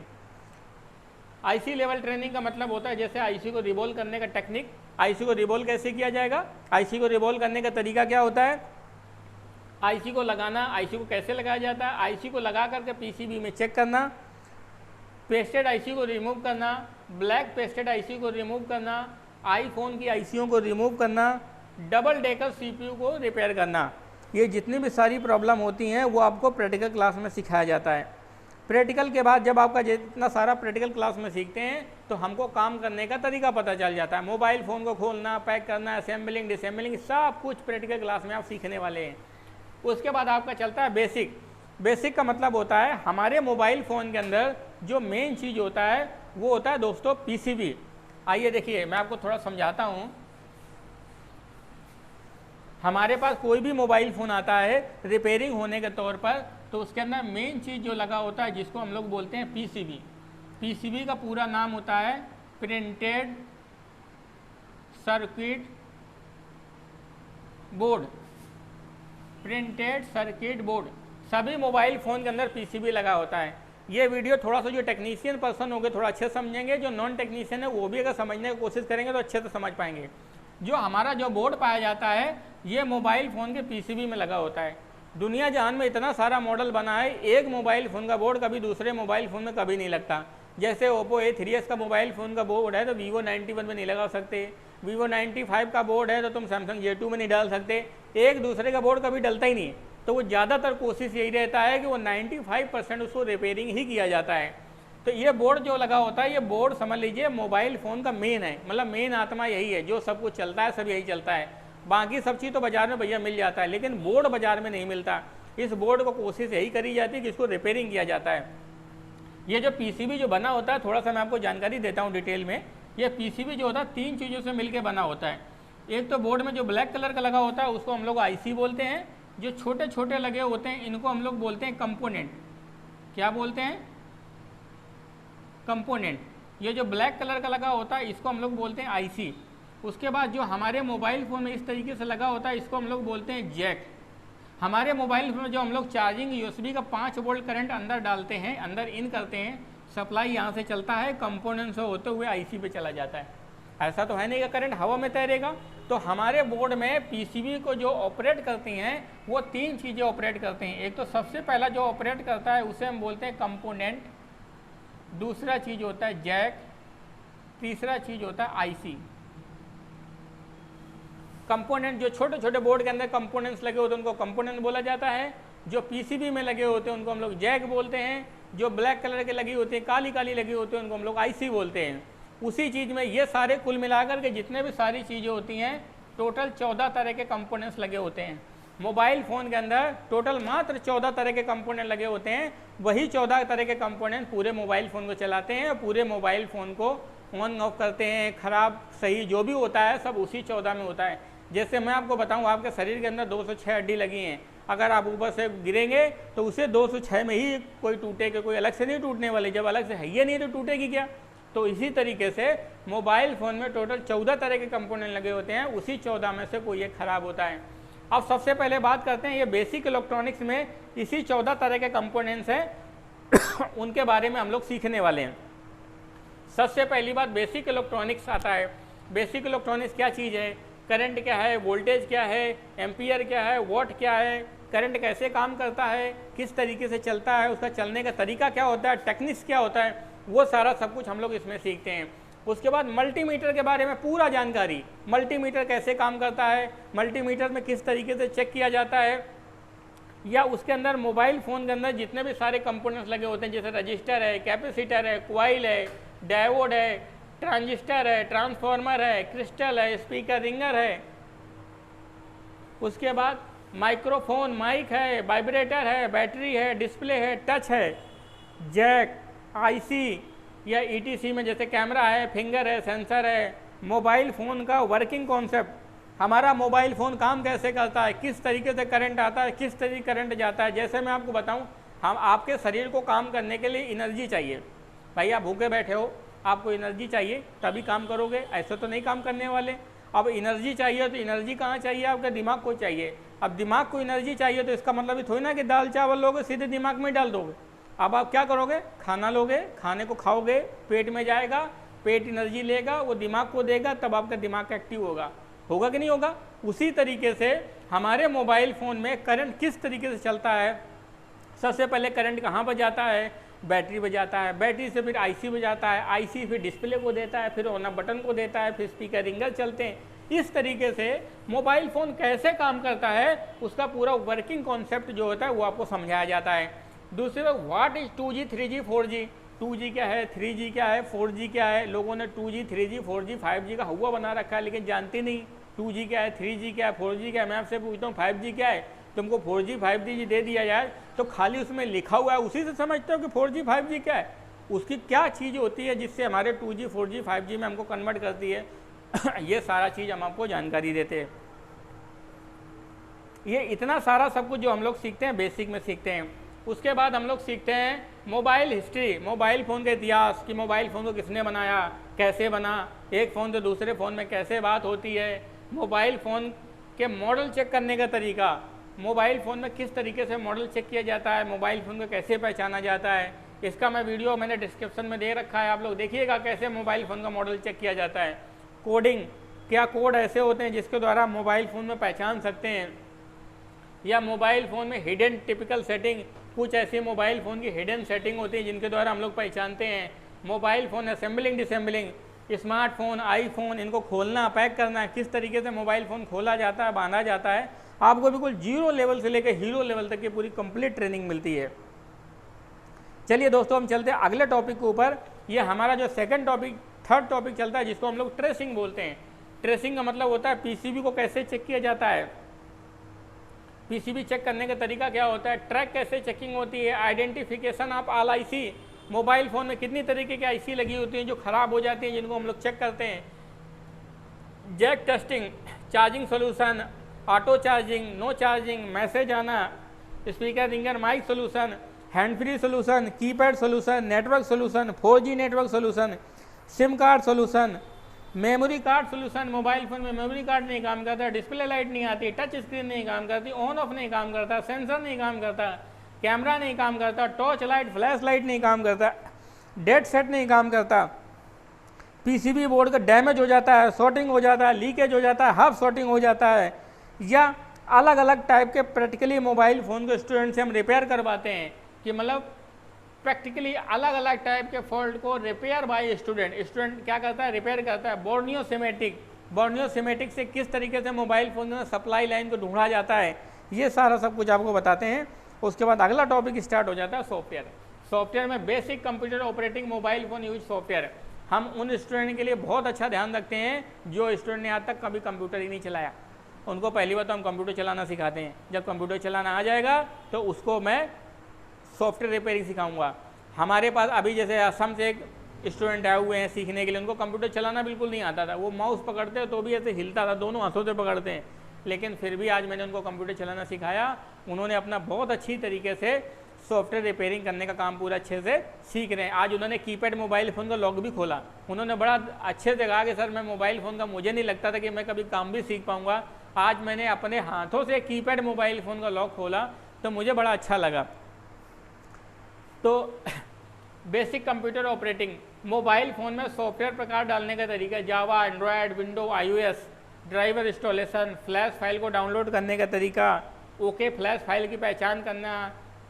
IC level training का मतलब होता है जैसे आईसी को रिवॉल्व करने का टेक्निक, आईसी को रिवॉल्व कैसे किया जाएगा, आईसी को रिवॉल्व करने का तरीका क्या होता है, आईसी को लगाना, आईसी को कैसे लगाया जाता है, आईसी को लगा करके पीसीबी में चेक करना, पेस्टेड आईसी को रिमूव करना, ब्लैक पेस्टेड आईसी को रिमूव करना, आईफोन की आईसीओ को रिमूव करना, डबल डेकर सीपीयू को रिपेयर करना। ये जितनी भी सारी प्रॉब्लम होती हैं वो आपको प्रैक्टिकल क्लास में सिखाया जाता है। प्रैक्टिकल के बाद जब आपका जितना सारा प्रैक्टिकल क्लास में सीखते हैं तो हमको काम करने का तरीका पता चल जाता है। मोबाइल फ़ोन को खोलना, पैक करना, असेंबलिंग, डिसेंबलिंग, सब कुछ प्रैक्टिकल क्लास में आप सीखने वाले हैं। उसके बाद आपका चलता है बेसिक। बेसिक का मतलब होता है हमारे मोबाइल फ़ोन के अंदर जो मेन चीज़ होता है वो होता है दोस्तों पीसीबी। आइए देखिए मैं आपको थोड़ा समझाता हूँ। हमारे पास कोई भी मोबाइल फ़ोन आता है रिपेयरिंग होने के तौर पर, तो उसके अंदर मेन चीज़ जो लगा होता है जिसको हम लोग बोलते हैं पीसीबी। पीसीबी का पूरा नाम होता है printed circuit board. Printed circuit board, सभी मोबाइल फ़ोन के अंदर पीसीबी लगा होता है। ये वीडियो थोड़ा सा जो टेक्नीशियन पर्सन होंगे थोड़ा अच्छे समझेंगे, जो नॉन टेक्नीशियन है वो भी अगर समझने की कोशिश करेंगे तो अच्छे से समझ पाएंगे। जो हमारा जो बोर्ड पाया जाता है ये मोबाइल फ़ोन के पीसीबी में लगा होता है। दुनिया जहान में इतना सारा मॉडल बना है, एक मोबाइल फ़ोन का बोर्ड कभी दूसरे मोबाइल फ़ोन में कभी नहीं लगता। जैसे ओप्पो A3s का मोबाइल फ़ोन का बोर्ड है तो Vivo 91 में नहीं लगा सकते, Vivo 95 का बोर्ड है तो तुम सैमसंग J2 में नहीं डाल सकते। एक दूसरे का बोर्ड कभी डलता ही नहीं है, तो वो ज़्यादातर कोशिश यही रहता है कि वो 95% उसको रिपेयरिंग ही किया जाता है। तो ये बोर्ड जो लगा होता है, ये बोर्ड समझ लीजिए मोबाइल फ़ोन का मेन है, मतलब मेन आत्मा यही है, जो सब कुछ चलता है सब यही चलता है। बाकी सब चीज़ तो बाज़ार में भैया मिल जाता है, लेकिन बोर्ड बाज़ार में नहीं मिलता। इस बोर्ड को कोशिश यही करी जाती है कि इसको रिपेयरिंग किया जाता है। ये जो पीसीबी जो बना होता है, थोड़ा सा मैं आपको जानकारी देता हूँ डिटेल में। ये पीसीबी जो होता है 3 चीज़ों से मिलकर बना होता है। एक तो बोर्ड में जो ब्लैक कलर का लगा होता है उसको हम लोग आईसी बोलते हैं। जो छोटे छोटे लगे होते हैं इनको हम लोग बोलते हैं कंपोनेंट। क्या बोलते हैं? कंपोनेंट। ये जो ब्लैक कलर का लगा होता है इसको हम लोग बोलते हैं आईसी। उसके बाद जो हमारे मोबाइल फ़ोन में इस तरीके से लगा होता है इसको हम लोग बोलते हैं जैक। हमारे मोबाइल फोन में जो हम लोग चार्जिंग यूएसबी का 5 वोल्ट करंट अंदर डालते हैं, अंदर इन करते हैं, सप्लाई यहाँ से चलता है, कंपोनेंट से होते हुए आईसी पे चला जाता है। ऐसा तो है नहीं कि करंट हवा में तैरेगा। तो हमारे बोर्ड में पीसीबी को जो ऑपरेट करती हैं वो 3 चीज़ें ऑपरेट करते हैं। एक तो सबसे पहला जो ऑपरेट करता है उसे हम बोलते हैं कंपोनेंट, दूसरा चीज़ होता है जैक, तीसरा चीज़ होता है आईसी। कंपोनेंट जो छोटे छोटे बोर्ड के अंदर कंपोनेंट्स लगे होते हैं उनको कंपोनेंट बोला जाता है। जो पीसीबी में लगे होते हैं उनको हम लोग जैक बोलते हैं। जो ब्लैक कलर के लगी होती है, काली काली लगी होती है, उनको हम लोग आईसी बोलते हैं। उसी चीज़ में ये सारे कुल मिलाकर के जितने भी सारी चीज़ें होती हैं टोटल 14 तरह के कंपोनेंट्स लगे होते हैं। मोबाइल फ़ोन के अंदर टोटल मात्र 14 तरह के कंपोनेंट लगे होते हैं। वही 14 तरह के कंपोनेंट पूरे मोबाइल फ़ोन को चलाते हैं और पूरे मोबाइल फ़ोन को ऑन ऑफ करते हैं। ख़राब सही जो भी होता है सब उसी 14 में होता है। जैसे मैं आपको बताऊं, आपके शरीर के अंदर 206 हड्डी लगी हैं। अगर आप ऊपर से गिरेंगे तो उसे 206 में ही कोई टूटेगा, कोई अलग से नहीं टूटने वाली। जब अलग से है ही नहीं तो टूटेगी क्या? तो इसी तरीके से मोबाइल फ़ोन में टोटल 14 तरह के कंपोनेंट लगे होते हैं, उसी 14 में से कोई एक ख़राब होता है। अब सबसे पहले बात करते हैं ये बेसिक इलेक्ट्रॉनिक्स में इसी 14 तरह के कंपोनेंट्स हैं उनके बारे में हम लोग सीखने वाले हैं। सबसे पहली बात बेसिक इलेक्ट्रॉनिक्स आता है। बेसिक इलेक्ट्रॉनिक्स क्या चीज़ है? करंट क्या है, वोल्टेज क्या है, एम्पियर क्या है, वॉट क्या है, करंट कैसे काम करता है, किस तरीके से चलता है, उसका चलने का तरीका क्या होता है, टेक्निक्स क्या होता है, वो सारा सब कुछ हम लोग इसमें सीखते हैं। उसके बाद मल्टीमीटर के बारे में पूरा जानकारी, मल्टीमीटर कैसे काम करता है, मल्टीमीटर में किस तरीके से चेक किया जाता है, या उसके अंदर मोबाइल फ़ोन के अंदर जितने भी सारे कंपोनेंट्स लगे होते हैं जैसे रजिस्टर है, कैपेसिटर है, कॉइल है, डायोड है, ट्रांजिस्टर है, ट्रांसफार्मर है, क्रिस्टल है, स्पीकर रिंगर है। उसके बाद माइक्रोफोन, माइक है, वाइब्रेटर है, बैटरी है, डिस्प्ले है, टच है, जैक, आईसी या ईटीसी में जैसे कैमरा है, फिंगर है, सेंसर है। मोबाइल फ़ोन का वर्किंग कॉन्सेप्ट, हमारा मोबाइल फ़ोन काम कैसे करता है, किस तरीके से करंट आता है, किस तरीके करंट जाता है। जैसे मैं आपको बताऊं, हम आपके शरीर को काम करने के लिए एनर्जी चाहिए। भाई आप भूखे बैठे हो, आपको एनर्जी चाहिए तभी काम करोगे, ऐसे तो नहीं काम करने वाले। अब एनर्जी चाहिए तो एनर्जी कहाँ चाहिए? आपके दिमाग को चाहिए। अब दिमाग को एनर्जी चाहिए तो इसका मतलब ये थोड़ी ना कि दाल चावल लोगे सीधे दिमाग में डाल दोगे। अब आप क्या करोगे? खाना लोगे, खाने को खाओगे, पेट में जाएगा, पेट एनर्जी लेगा, वो दिमाग को देगा, तब आपका दिमाग एक्टिव होगा कि नहीं होगा? उसी तरीके से हमारे मोबाइल फ़ोन में करंट किस तरीके से चलता है। सबसे पहले करंट कहाँ पर जाता है? बैटरी पर जाता है, बैटरी से फिर आईसी पर जाता है, आईसी फिर डिस्प्ले को देता है, फिर ऑन ऑफ बटन को देता है, फिर स्पीकर रिंगर चलते हैं। इस तरीके से मोबाइल फ़ोन कैसे काम करता है उसका पूरा वर्किंग कॉन्सेप्ट जो होता है वो आपको समझाया जाता है। दूसरी बात, what is 2G 3G 4G? 2G क्या है, 3G क्या है, 4G क्या है? लोगों ने 2G 3G 4G 5G का हुआ बना रखा है, लेकिन जानते नहीं 2G क्या है, 3G क्या है, 4G क्या है। मैं आपसे पूछता हूँ 5G क्या है? तुमको 4G 5G दे दिया जाए तो खाली उसमें लिखा हुआ है उसी से समझते हो कि 4G 5G क्या है। उसकी क्या चीज़ होती है जिससे हमारे 2G 4G 5G में हमको कन्वर्ट करती है ये सारा चीज़ हम आपको जानकारी देते हैं। ये इतना सारा सब कुछ जो हम लोग सीखते हैं बेसिक में सीखते हैं। उसके बाद हम लोग सीखते हैं मोबाइल हिस्ट्री, मोबाइल फ़ोन का इतिहास कि मोबाइल फ़ोन को किसने बनाया, कैसे बना, एक फ़ोन से दूसरे फ़ोन में कैसे बात होती है, मोबाइल फ़ोन के मॉडल चेक करने का तरीका, मोबाइल फ़ोन में किस तरीके से मॉडल चेक किया जाता है, मोबाइल फ़ोन को कैसे पहचाना जाता है। इसका मैं वीडियो मैंने डिस्क्रिप्शन में दे रखा है, आप लोग देखिएगा कैसे मोबाइल फ़ोन का मॉडल चेक किया जाता है। कोडिंग, क्या कोड ऐसे होते हैं जिसके द्वारा मोबाइल फ़ोन में पहचान सकते हैं, या मोबाइल फ़ोन में हिडन टिपिकल सेटिंग, कुछ ऐसी मोबाइल फ़ोन की हिडन सेटिंग होती है जिनके द्वारा हम लोग पहचानते हैं। Mobile phone assembling disassembling, smartphone, iPhone, इनको खोलना पैक करना, किस तरीके से मोबाइल फ़ोन खोला जाता है, बांधा जाता है, आपको बिल्कुल जीरो लेवल से लेकर हीरो लेवल तक की पूरी कंप्लीट ट्रेनिंग मिलती है। चलिए दोस्तों, हम चलते हैं अगले टॉपिक के ऊपर। ये हमारा जो थर्ड टॉपिक चलता है, जिसको हम लोग ट्रेसिंग बोलते हैं। ट्रेसिंग का मतलब होता है पीसीबी को कैसे चेक किया जाता है, पीसीबी चेक करने का तरीका क्या होता है, ट्रैक कैसे चेकिंग होती है, identification of all IC, mobile phone में कितनी तरीके की आईसी लगी होती हैं जो ख़राब हो जाती हैं, जिनको हम लोग चेक करते हैं, jack testing, charging solution, auto charging, no charging, message आना, speaker ringer mic solution, hand free solution, keypad solution, network solution, 4G network solution, sim card solution, memory card solution. Mobile phone में memory card नहीं काम करता, display light नहीं आती, touch screen नहीं काम करती, ऑन ऑफ नहीं काम करता, सेंसर नहीं काम करता, कैमरा नहीं काम करता, टॉर्च लाइट, फ्लैश लाइट नहीं काम करता, डेड सेट नहीं काम करता, पीसीबी बोर्ड का डैमेज हो जाता है, शॉर्टिंग हो जाता है, लीकेज हो जाता है, हाफ शॉर्टिंग हो जाता है, या अलग अलग टाइप के प्रैक्टिकली मोबाइल फ़ोन को स्टूडेंट से हम रिपेयर करवाते हैं कि मतलब प्रैक्टिकली अलग अलग टाइप के फॉल्ट को रिपेयर बाय स्टूडेंट क्या करता है, रिपेयर करता है। बोर्नियो सिमेटिक से किस तरीके से मोबाइल फ़ोन में सप्लाई लाइन को ढूंढा जाता है, ये सारा सब कुछ आपको बताते हैं। उसके बाद अगला टॉपिक स्टार्ट हो जाता है सॉफ्टवेयर में basic computer operating mobile phone use software. हम उन स्टूडेंट के लिए बहुत अच्छा ध्यान रखते हैं जो स्टूडेंट ने आज तक कभी कंप्यूटर ही नहीं चलाया, उनको पहली बार तो हम कंप्यूटर चलाना सिखाते हैं। जब कंप्यूटर चलाना आ जाएगा तो उसको मैं सॉफ्टवेयर रिपेयरिंग सिखाऊंगा। हमारे पास अभी जैसे असम से एक स्टूडेंट आए हुए हैं सीखने के लिए, उनको कंप्यूटर चलाना बिल्कुल नहीं आता था, वो माउस पकड़ते तो भी ऐसे हिलता था, दोनों हाथों से पकड़ते हैं, लेकिन फिर भी आज मैंने उनको कंप्यूटर चलाना सिखाया। उन्होंने अपना बहुत अच्छी तरीके से सॉफ्टवेयर रिपेयरिंग करने का काम पूरा अच्छे से सीख रहे हैं। आज उन्होंने कीपैड मोबाइल फ़ोन का लॉक भी खोला, उन्होंने बड़ा अच्छे से कहा कि सर मैं मोबाइल फ़ोन का मुझे नहीं लगता था कि मैं कभी काम भी सीख पाऊँगा, आज मैंने अपने हाथों से कीपैड मोबाइल फ़ोन का लॉक खोला तो मुझे बड़ा अच्छा लगा। तो basic computer operating, mobile phone में सॉफ्टवेयर प्रकार डालने का तरीका, Java, Android, window, iOS, driver installation, flash file को डाउनलोड करने का तरीका, ओके फ्लैश फाइल की पहचान करना,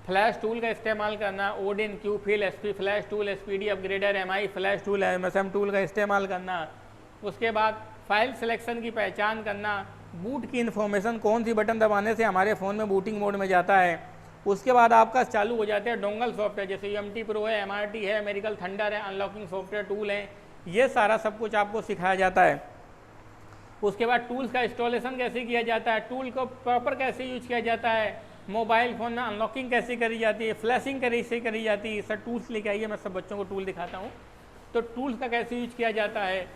फ्लैश टूल का इस्तेमाल करना, Odin, QFIL, SP flash tool, SPD upgrader, MI flash tool, MSM tool का इस्तेमाल करना। उसके बाद फाइल सिलेक्शन की पहचान करना, बूट की इन्फॉर्मेशन, कौन सी बटन दबाने से हमारे फ़ोन में बूटिंग मोड में जाता है। उसके बाद आपका चालू हो जाते हैं डोंगल सॉफ्टवेयर, जैसे UMT प्रो है, MRT है, मेरिकल थंडर है, अनलॉकिंग सॉफ्टवेयर टूल है, ये सारा सब कुछ आपको सिखाया जाता है। उसके बाद टूल्स का इंस्टॉलेशन कैसे किया जाता है, टूल को प्रॉपर कैसे यूज किया जाता है, मोबाइल फ़ोन में अनलॉकिंग कैसे करी जाती है, फ्लैशिंग कैसे करी जाती है। सर टूल्स लेके आइए, मैं सब बच्चों को टूल दिखाता हूँ। तो टूल्स का कैसे यूज किया जाता है,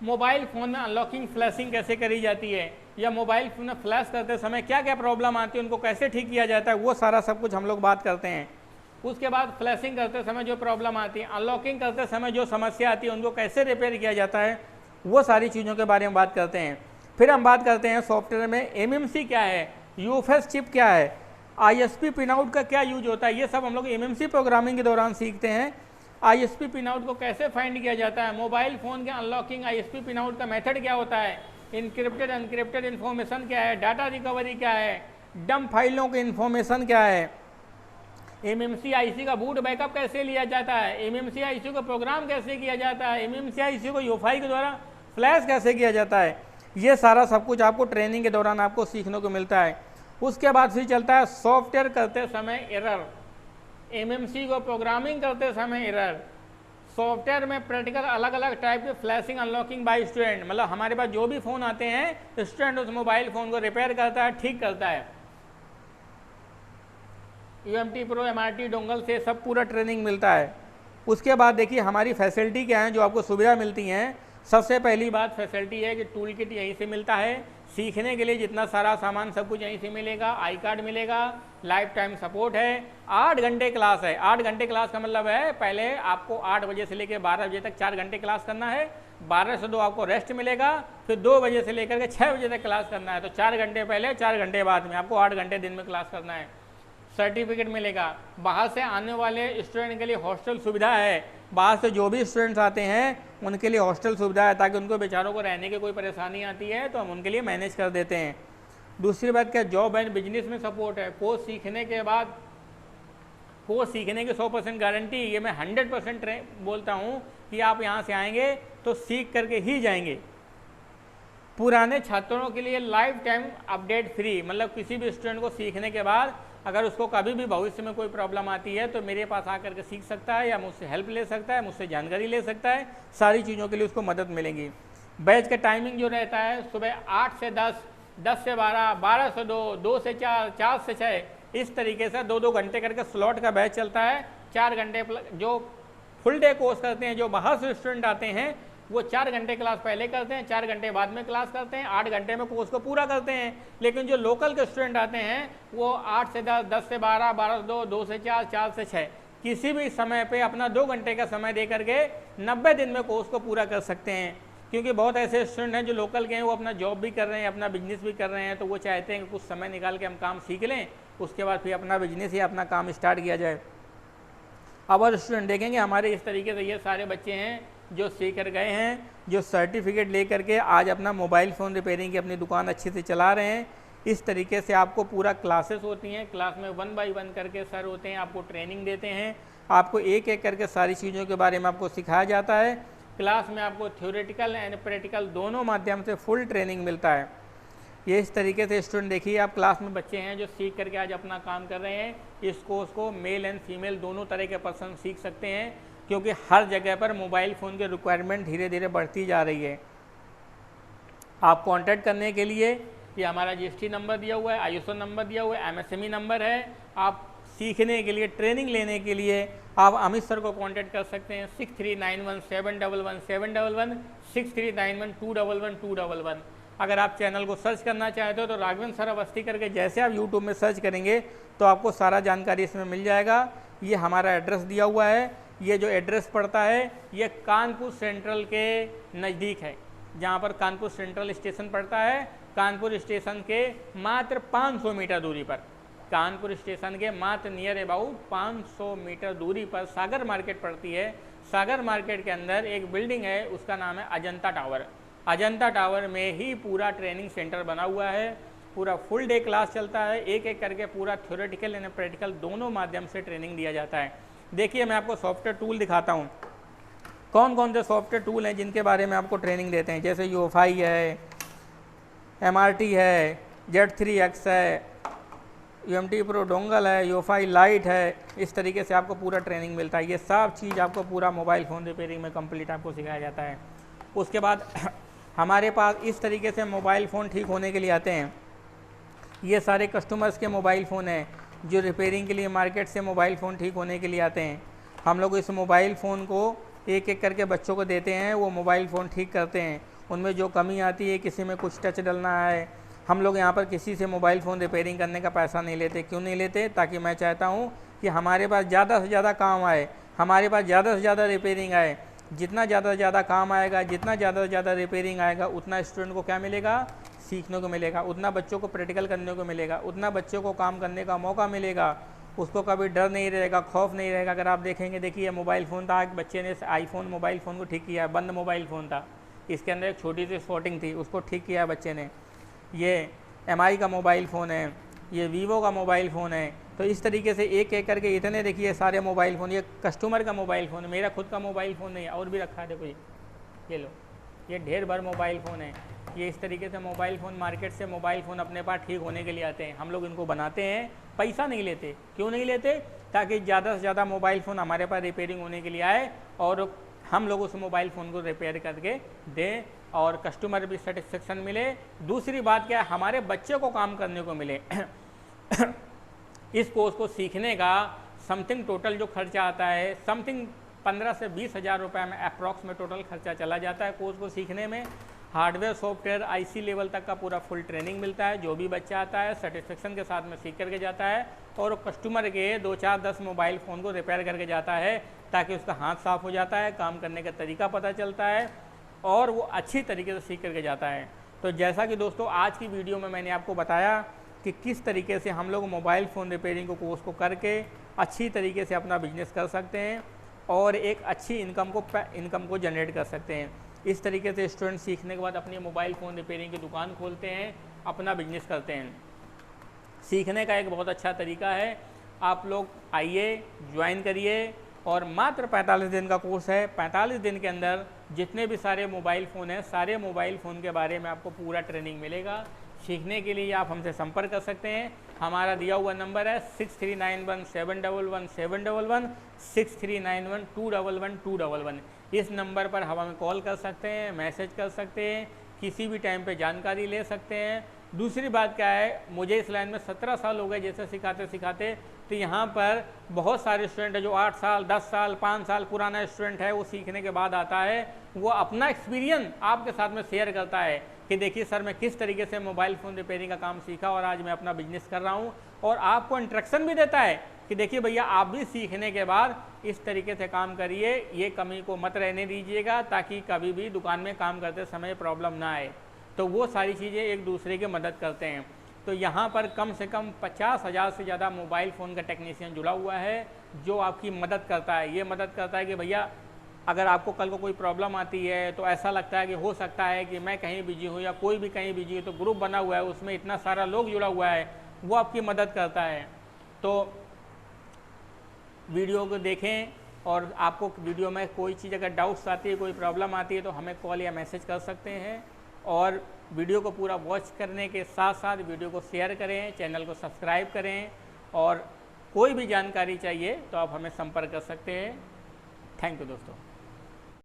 मोबाइल फ़ोन में अनलॉकिंग फ्लैशिंग कैसे करी जाती है, या मोबाइल फ़ोन में फ्लैश करते समय क्या क्या प्रॉब्लम आती है उनको कैसे ठीक किया जाता है, वो सारा सब कुछ हम लोग बात करते हैं। उसके बाद फ्लैशिंग करते समय जो प्रॉब्लम आती है, अनलॉकिंग करते समय जो समस्या आती है उनको कैसे रिपेयर किया जाता है, वो सारी चीज़ों के बारे में बात करते हैं। फिर हम बात करते हैं सॉफ्टवेयर में MMC क्या है, UFS चिप क्या है, ISP पिनआउट का क्या यूज होता है, ये सब हम लोग MMC प्रोग्रामिंग के दौरान सीखते हैं। ISP पिनआउट को कैसे फाइंड किया जाता है, मोबाइल फ़ोन के अनलॉकिंग ISP पिनआउट का मेथड क्या होता है, इनक्रिप्टेड अनक्रिप्टेड इन्फॉर्मेशन क्या है, डाटा रिकवरी क्या है, डंप फाइलों की इन्फॉर्मेशन क्या है, MMC IC का बूट बैकअप कैसे लिया जाता है, MMC IC को प्रोग्राम कैसे किया जाता है, MMC IC को UEFI के द्वारा फ्लैश कैसे किया जाता है, ये सारा सब कुछ आपको ट्रेनिंग के दौरान आपको सीखने को मिलता है। उसके बाद फिर चलता है सॉफ्टवेयर करते समय एरर, MMC को प्रोग्रामिंग करते समय एरर, सॉफ्टवेयर में प्रैक्टिकल अलग अलग टाइप के फ्लैशिंग अनलॉकिंग बाय स्टूडेंट, मतलब हमारे पास जो भी फ़ोन आते हैं स्टूडेंट उस मोबाइल फ़ोन को रिपेयर करता है, ठीक करता है। UMT प्रो, MRT डोंगल से सब पूरा ट्रेनिंग मिलता है। उसके बाद देखिए हमारी फैसिलिटी क्या है जो आपको सुविधा मिलती हैं। सबसे पहली बात फैसिलिटी है कि टूल किट यहीं से मिलता है, सीखने के लिए जितना सारा सामान सब कुछ यहीं से मिलेगा, आई कार्ड मिलेगा, लाइफ टाइम सपोर्ट है, 8 घंटे क्लास है। 8 घंटे क्लास का मतलब है पहले आपको 8 बजे से लेकर 12 बजे तक 4 घंटे क्लास करना है, 12 से 2 आपको रेस्ट मिलेगा, फिर 2 बजे से लेकर के 6 बजे तक क्लास करना है। तो 4 घंटे पहले 4 घंटे बाद में आपको 8 घंटे दिन में क्लास करना है। सर्टिफिकेट मिलेगा। बाहर से आने वाले स्टूडेंट के लिए हॉस्टल सुविधा है, बाहर से जो भी स्टूडेंट्स आते हैं उनके लिए हॉस्टल सुविधा है, ताकि उनको बेचारों को रहने की कोई परेशानी आती है तो हम उनके लिए मैनेज कर देते हैं। दूसरी बात क्या, जॉब एंड बिजनेस में सपोर्ट है। कोर्स सीखने के बाद, कोर्स सीखने की 100% गारंटी, ये मैं 100% बोलता हूँ कि आप यहाँ से आएंगे तो सीख करके ही जाएंगे। पुराने छात्रों के लिए लाइफ टाइम अपडेट फ्री, मतलब किसी भी स्टूडेंट को सीखने के बाद अगर उसको कभी भी भविष्य में कोई प्रॉब्लम आती है तो मेरे पास आकर के सीख सकता है या मुझसे हेल्प ले सकता है, मुझसे जानकारी ले सकता है, सारी चीज़ों के लिए उसको मदद मिलेगी। बैच का टाइमिंग जो रहता है सुबह 8 से 10, 10 से 12, 12 से 2, 2 से 4, 4 से 6, इस तरीके से 2-2 घंटे करके स्लॉट का बैच चलता है। 4 घंटे जो फुल डे कोर्स करते हैं, जो बाहर से स्टूडेंट आते हैं वो 4 घंटे क्लास पहले करते हैं, 4 घंटे बाद में क्लास करते हैं, 8 घंटे में कोर्स को पूरा करते हैं। लेकिन जो लोकल के स्टूडेंट आते हैं वो 8 से 10, 10 से 12, 12 से 2, 2 से 4, 4 से 6 किसी भी समय पे अपना 2 घंटे का समय दे करके 90 दिन में कोर्स को पूरा कर सकते हैं। क्योंकि बहुत ऐसे स्टूडेंट हैं जो लोकल के हैं, वो अपना जॉब भी कर रहे हैं, अपना बिजनेस भी कर रहे हैं, तो वो चाहते हैं कि कुछ समय निकाल के हम काम सीख लें, उसके बाद फिर अपना बिजनेस या अपना काम स्टार्ट किया जाए। अब और स्टूडेंट देखेंगे हमारे इस तरीके से ये सारे बच्चे हैं जो सीख कर गए हैं, जो सर्टिफिकेट ले करके आज अपना मोबाइल फ़ोन रिपेयरिंग की अपनी दुकान अच्छे से चला रहे हैं। इस तरीके से आपको पूरा क्लासेस होती हैं, क्लास में 1 बाय 1 करके सर होते हैं, आपको ट्रेनिंग देते हैं, आपको एक एक करके सारी चीज़ों के बारे में आपको सिखाया जाता है। क्लास में आपको थ्योरेटिकल एंड प्रैक्टिकल दोनों माध्यम से फुल ट्रेनिंग मिलता है। ये इस तरीके से स्टूडेंट देखिए, आप क्लास में बच्चे हैं जो सीख करके आज अपना काम कर रहे हैं। इस कोर्स को मेल एंड फीमेल दोनों तरह के पर्सन सीख सकते हैं, क्योंकि हर जगह पर मोबाइल फ़ोन की रिक्वायरमेंट धीरे धीरे बढ़ती जा रही है। आप कांटेक्ट करने के लिए ये हमारा GST नंबर दिया हुआ है, ISO नंबर दिया हुआ है, MSME नंबर है। आप सीखने के लिए, ट्रेनिंग लेने के लिए आप अमित सर को कांटेक्ट कर सकते हैं 6391711711, 6391211211। अगर आप चैनल को सर्च करना चाहते हो तो राघवेंद्र सर अवस्थी करके जैसे आप यूट्यूब में सर्च करेंगे तो आपको सारा जानकारी इसमें मिल जाएगा। ये हमारा एड्रेस दिया हुआ है। ये जो एड्रेस पड़ता है ये कानपुर सेंट्रल के नज़दीक है, जहाँ पर कानपुर सेंट्रल स्टेशन पड़ता है। कानपुर स्टेशन के मात्र 500 मीटर दूरी पर, कानपुर स्टेशन के मात्र नियर अबाउट 500 मीटर दूरी पर सागर मार्केट पड़ती है। सागर मार्केट के अंदर एक बिल्डिंग है, उसका नाम है अजंता टावर। अजंता टावर में ही पूरा ट्रेनिंग सेंटर बना हुआ है। पूरा फुल डे क्लास चलता है, एक एक करके पूरा थ्योरेटिकल एंड प्रैक्टिकल दोनों माध्यम से ट्रेनिंग दिया जाता है। देखिए मैं आपको सॉफ्टवेयर टूल दिखाता हूँ, कौन कौन से सॉफ्टवेयर टूल हैं जिनके बारे में आपको ट्रेनिंग देते हैं। जैसे UFI है, MRT है, Z3X है, UMT प्रो डोंगल है, UFI लाइट है। इस तरीके से आपको पूरा ट्रेनिंग मिलता है। ये सब चीज़ आपको पूरा मोबाइल फ़ोन रिपेयरिंग में कंप्लीट आपको सिखाया जाता है। उसके बाद हमारे पास इस तरीके से मोबाइल फ़ोन ठीक होने के लिए आते हैं। ये सारे कस्टमर्स के मोबाइल फ़ोन हैं जो रिपेयरिंग के लिए मार्केट से मोबाइल फ़ोन ठीक होने के लिए आते हैं। हम लोग इस मोबाइल फ़ोन को एक एक करके बच्चों को देते हैं, वो मोबाइल फ़ोन ठीक करते हैं। उनमें जो कमी आती है, किसी में कुछ टच डलना है, हम लोग यहाँ पर किसी से मोबाइल फ़ोन रिपेयरिंग करने का पैसा नहीं लेते। क्यों नहीं लेते? ताकि मैं चाहता हूँ कि हमारे पास ज़्यादा से ज़्यादा काम आए, हमारे पास ज़्यादा से ज़्यादा रिपेयरिंग आए। जितना ज़्यादा से ज़्यादा काम आएगा, जितना ज़्यादा से ज़्यादा रिपेयरिंग आएगा, उतना स्टूडेंट को क्या मिलेगा? सीखने को मिलेगा, उतना बच्चों को प्रैक्टिकल करने को मिलेगा, उतना बच्चों को काम करने का मौका मिलेगा। उसको कभी डर नहीं रहेगा, खौफ नहीं रहेगा। अगर आप देखेंगे, देखिए मोबाइल फ़ोन था, एक बच्चे ने आईफोन मोबाइल फ़ोन को ठीक किया, बंद मोबाइल फ़ोन था, इसके अंदर एक छोटी सी स्पॉटिंग थी, उसको ठीक किया बच्चे ने। ये MI का मोबाइल फ़ोन है, ये Vivo का मोबाइल फ़ोन है। तो इस तरीके से एक एक करके इतने देखिए सारे मोबाइल फ़ोन। ये कस्टमर का मोबाइल फ़ोन है, मेरा खुद का मोबाइल फ़ोन नहीं है, और भी रखा है देखो ये लो, ये ढेर भर मोबाइल फ़ोन है। ये इस तरीके से मोबाइल फ़ोन मार्केट से मोबाइल फ़ोन अपने पास ठीक होने के लिए आते हैं। हम लोग इनको बनाते हैं, पैसा नहीं लेते। क्यों नहीं लेते? ताकि ज़्यादा से ज़्यादा मोबाइल फ़ोन हमारे पास रिपेयरिंग होने के लिए आए और हम लोग उस मोबाइल फ़ोन को रिपेयर करके दें और कस्टमर भी सेटिस्फेक्शन मिले। दूसरी बात क्या है, हमारे बच्चे को काम करने को मिले। इस कोर्स को सीखने का समथिंग टोटल जो खर्चा आता है, समथिंग 15 से 20 हज़ार रुपये में अप्रॉक्स में टोटल खर्चा चला जाता है कोर्स को सीखने में। हार्डवेयर, सॉफ्टवेयर, IC लेवल तक का पूरा फुल ट्रेनिंग मिलता है। जो भी बच्चा आता है सेटिस्फेक्शन के साथ में सीख करके जाता है और कस्टमर के 2, 4, 10 मोबाइल फ़ोन को रिपेयर करके जाता है, ताकि उसका हाथ साफ़ हो जाता है, काम करने का तरीका पता चलता है और वो अच्छी तरीके से सीख करके जाता है। तो जैसा कि दोस्तों आज की वीडियो में मैंने आपको बताया कि किस तरीके से हम लोग मोबाइल फ़ोन रिपेयरिंग को कोर्स को करके अच्छी तरीके से अपना बिजनेस कर सकते हैं और एक अच्छी इनकम को जनरेट कर सकते हैं। इस तरीके से स्टूडेंट सीखने के बाद अपनी मोबाइल फ़ोन रिपेयरिंग की दुकान खोलते हैं, अपना बिजनेस करते हैं। सीखने का एक बहुत अच्छा तरीका है, आप लोग आइए, ज्वाइन करिए और मात्र 45 दिन का कोर्स है। 45 दिन के अंदर जितने भी सारे मोबाइल फ़ोन हैं, सारे मोबाइल फ़ोन के बारे में आपको पूरा ट्रेनिंग मिलेगा। सीखने के लिए आप हमसे संपर्क कर सकते हैं। हमारा दिया हुआ नंबर है 6391711711, 6391211211। इस नंबर पर हम हमें कॉल कर सकते हैं, मैसेज कर सकते हैं, किसी भी टाइम पे जानकारी ले सकते हैं। दूसरी बात क्या है, मुझे इस लाइन में 17 साल हो गए जैसे सिखाते सिखाते, तो यहाँ पर बहुत सारे स्टूडेंट है जो 8 साल 10 साल 5 साल पुराना स्टूडेंट है, वो सीखने के बाद आता है, वो अपना एक्सपीरियंस आपके साथ में शेयर करता है कि देखिए सर मैं किस तरीके से मोबाइल फ़ोन रिपेयरिंग का काम सीखा और आज मैं अपना बिजनेस कर रहा हूँ। और आपको इंस्ट्रक्शन भी देता है कि देखिए भैया आप भी सीखने के बाद इस तरीके से काम करिए, ये कमी को मत रहने दीजिएगा ताकि कभी भी दुकान में काम करते समय प्रॉब्लम ना आए। तो वो सारी चीज़ें एक दूसरे की मदद करते हैं। तो यहाँ पर कम से कम 50,000 से ज़्यादा मोबाइल फ़ोन का टेक्नीशियन जुड़ा हुआ है जो आपकी मदद करता है। ये मदद करता है कि भैया अगर आपको कल को कोई प्रॉब्लम आती है तो ऐसा लगता है कि हो सकता है कि मैं कहीं बिजी हूँ या कोई भी कहीं बिजी हो, तो ग्रुप बना हुआ है उसमें इतना सारा लोग जुड़ा हुआ है, वो आपकी मदद करता है। तो वीडियो को देखें और आपको वीडियो में कोई चीज़ अगर डाउट्स आती है, कोई प्रॉब्लम आती है तो हमें कॉल या मैसेज कर सकते हैं। और वीडियो को पूरा वॉच करने के साथ साथ वीडियो को शेयर करें, चैनल को सब्सक्राइब करें और कोई भी जानकारी चाहिए तो आप हमें संपर्क कर सकते हैं। थैंक यू दोस्तों।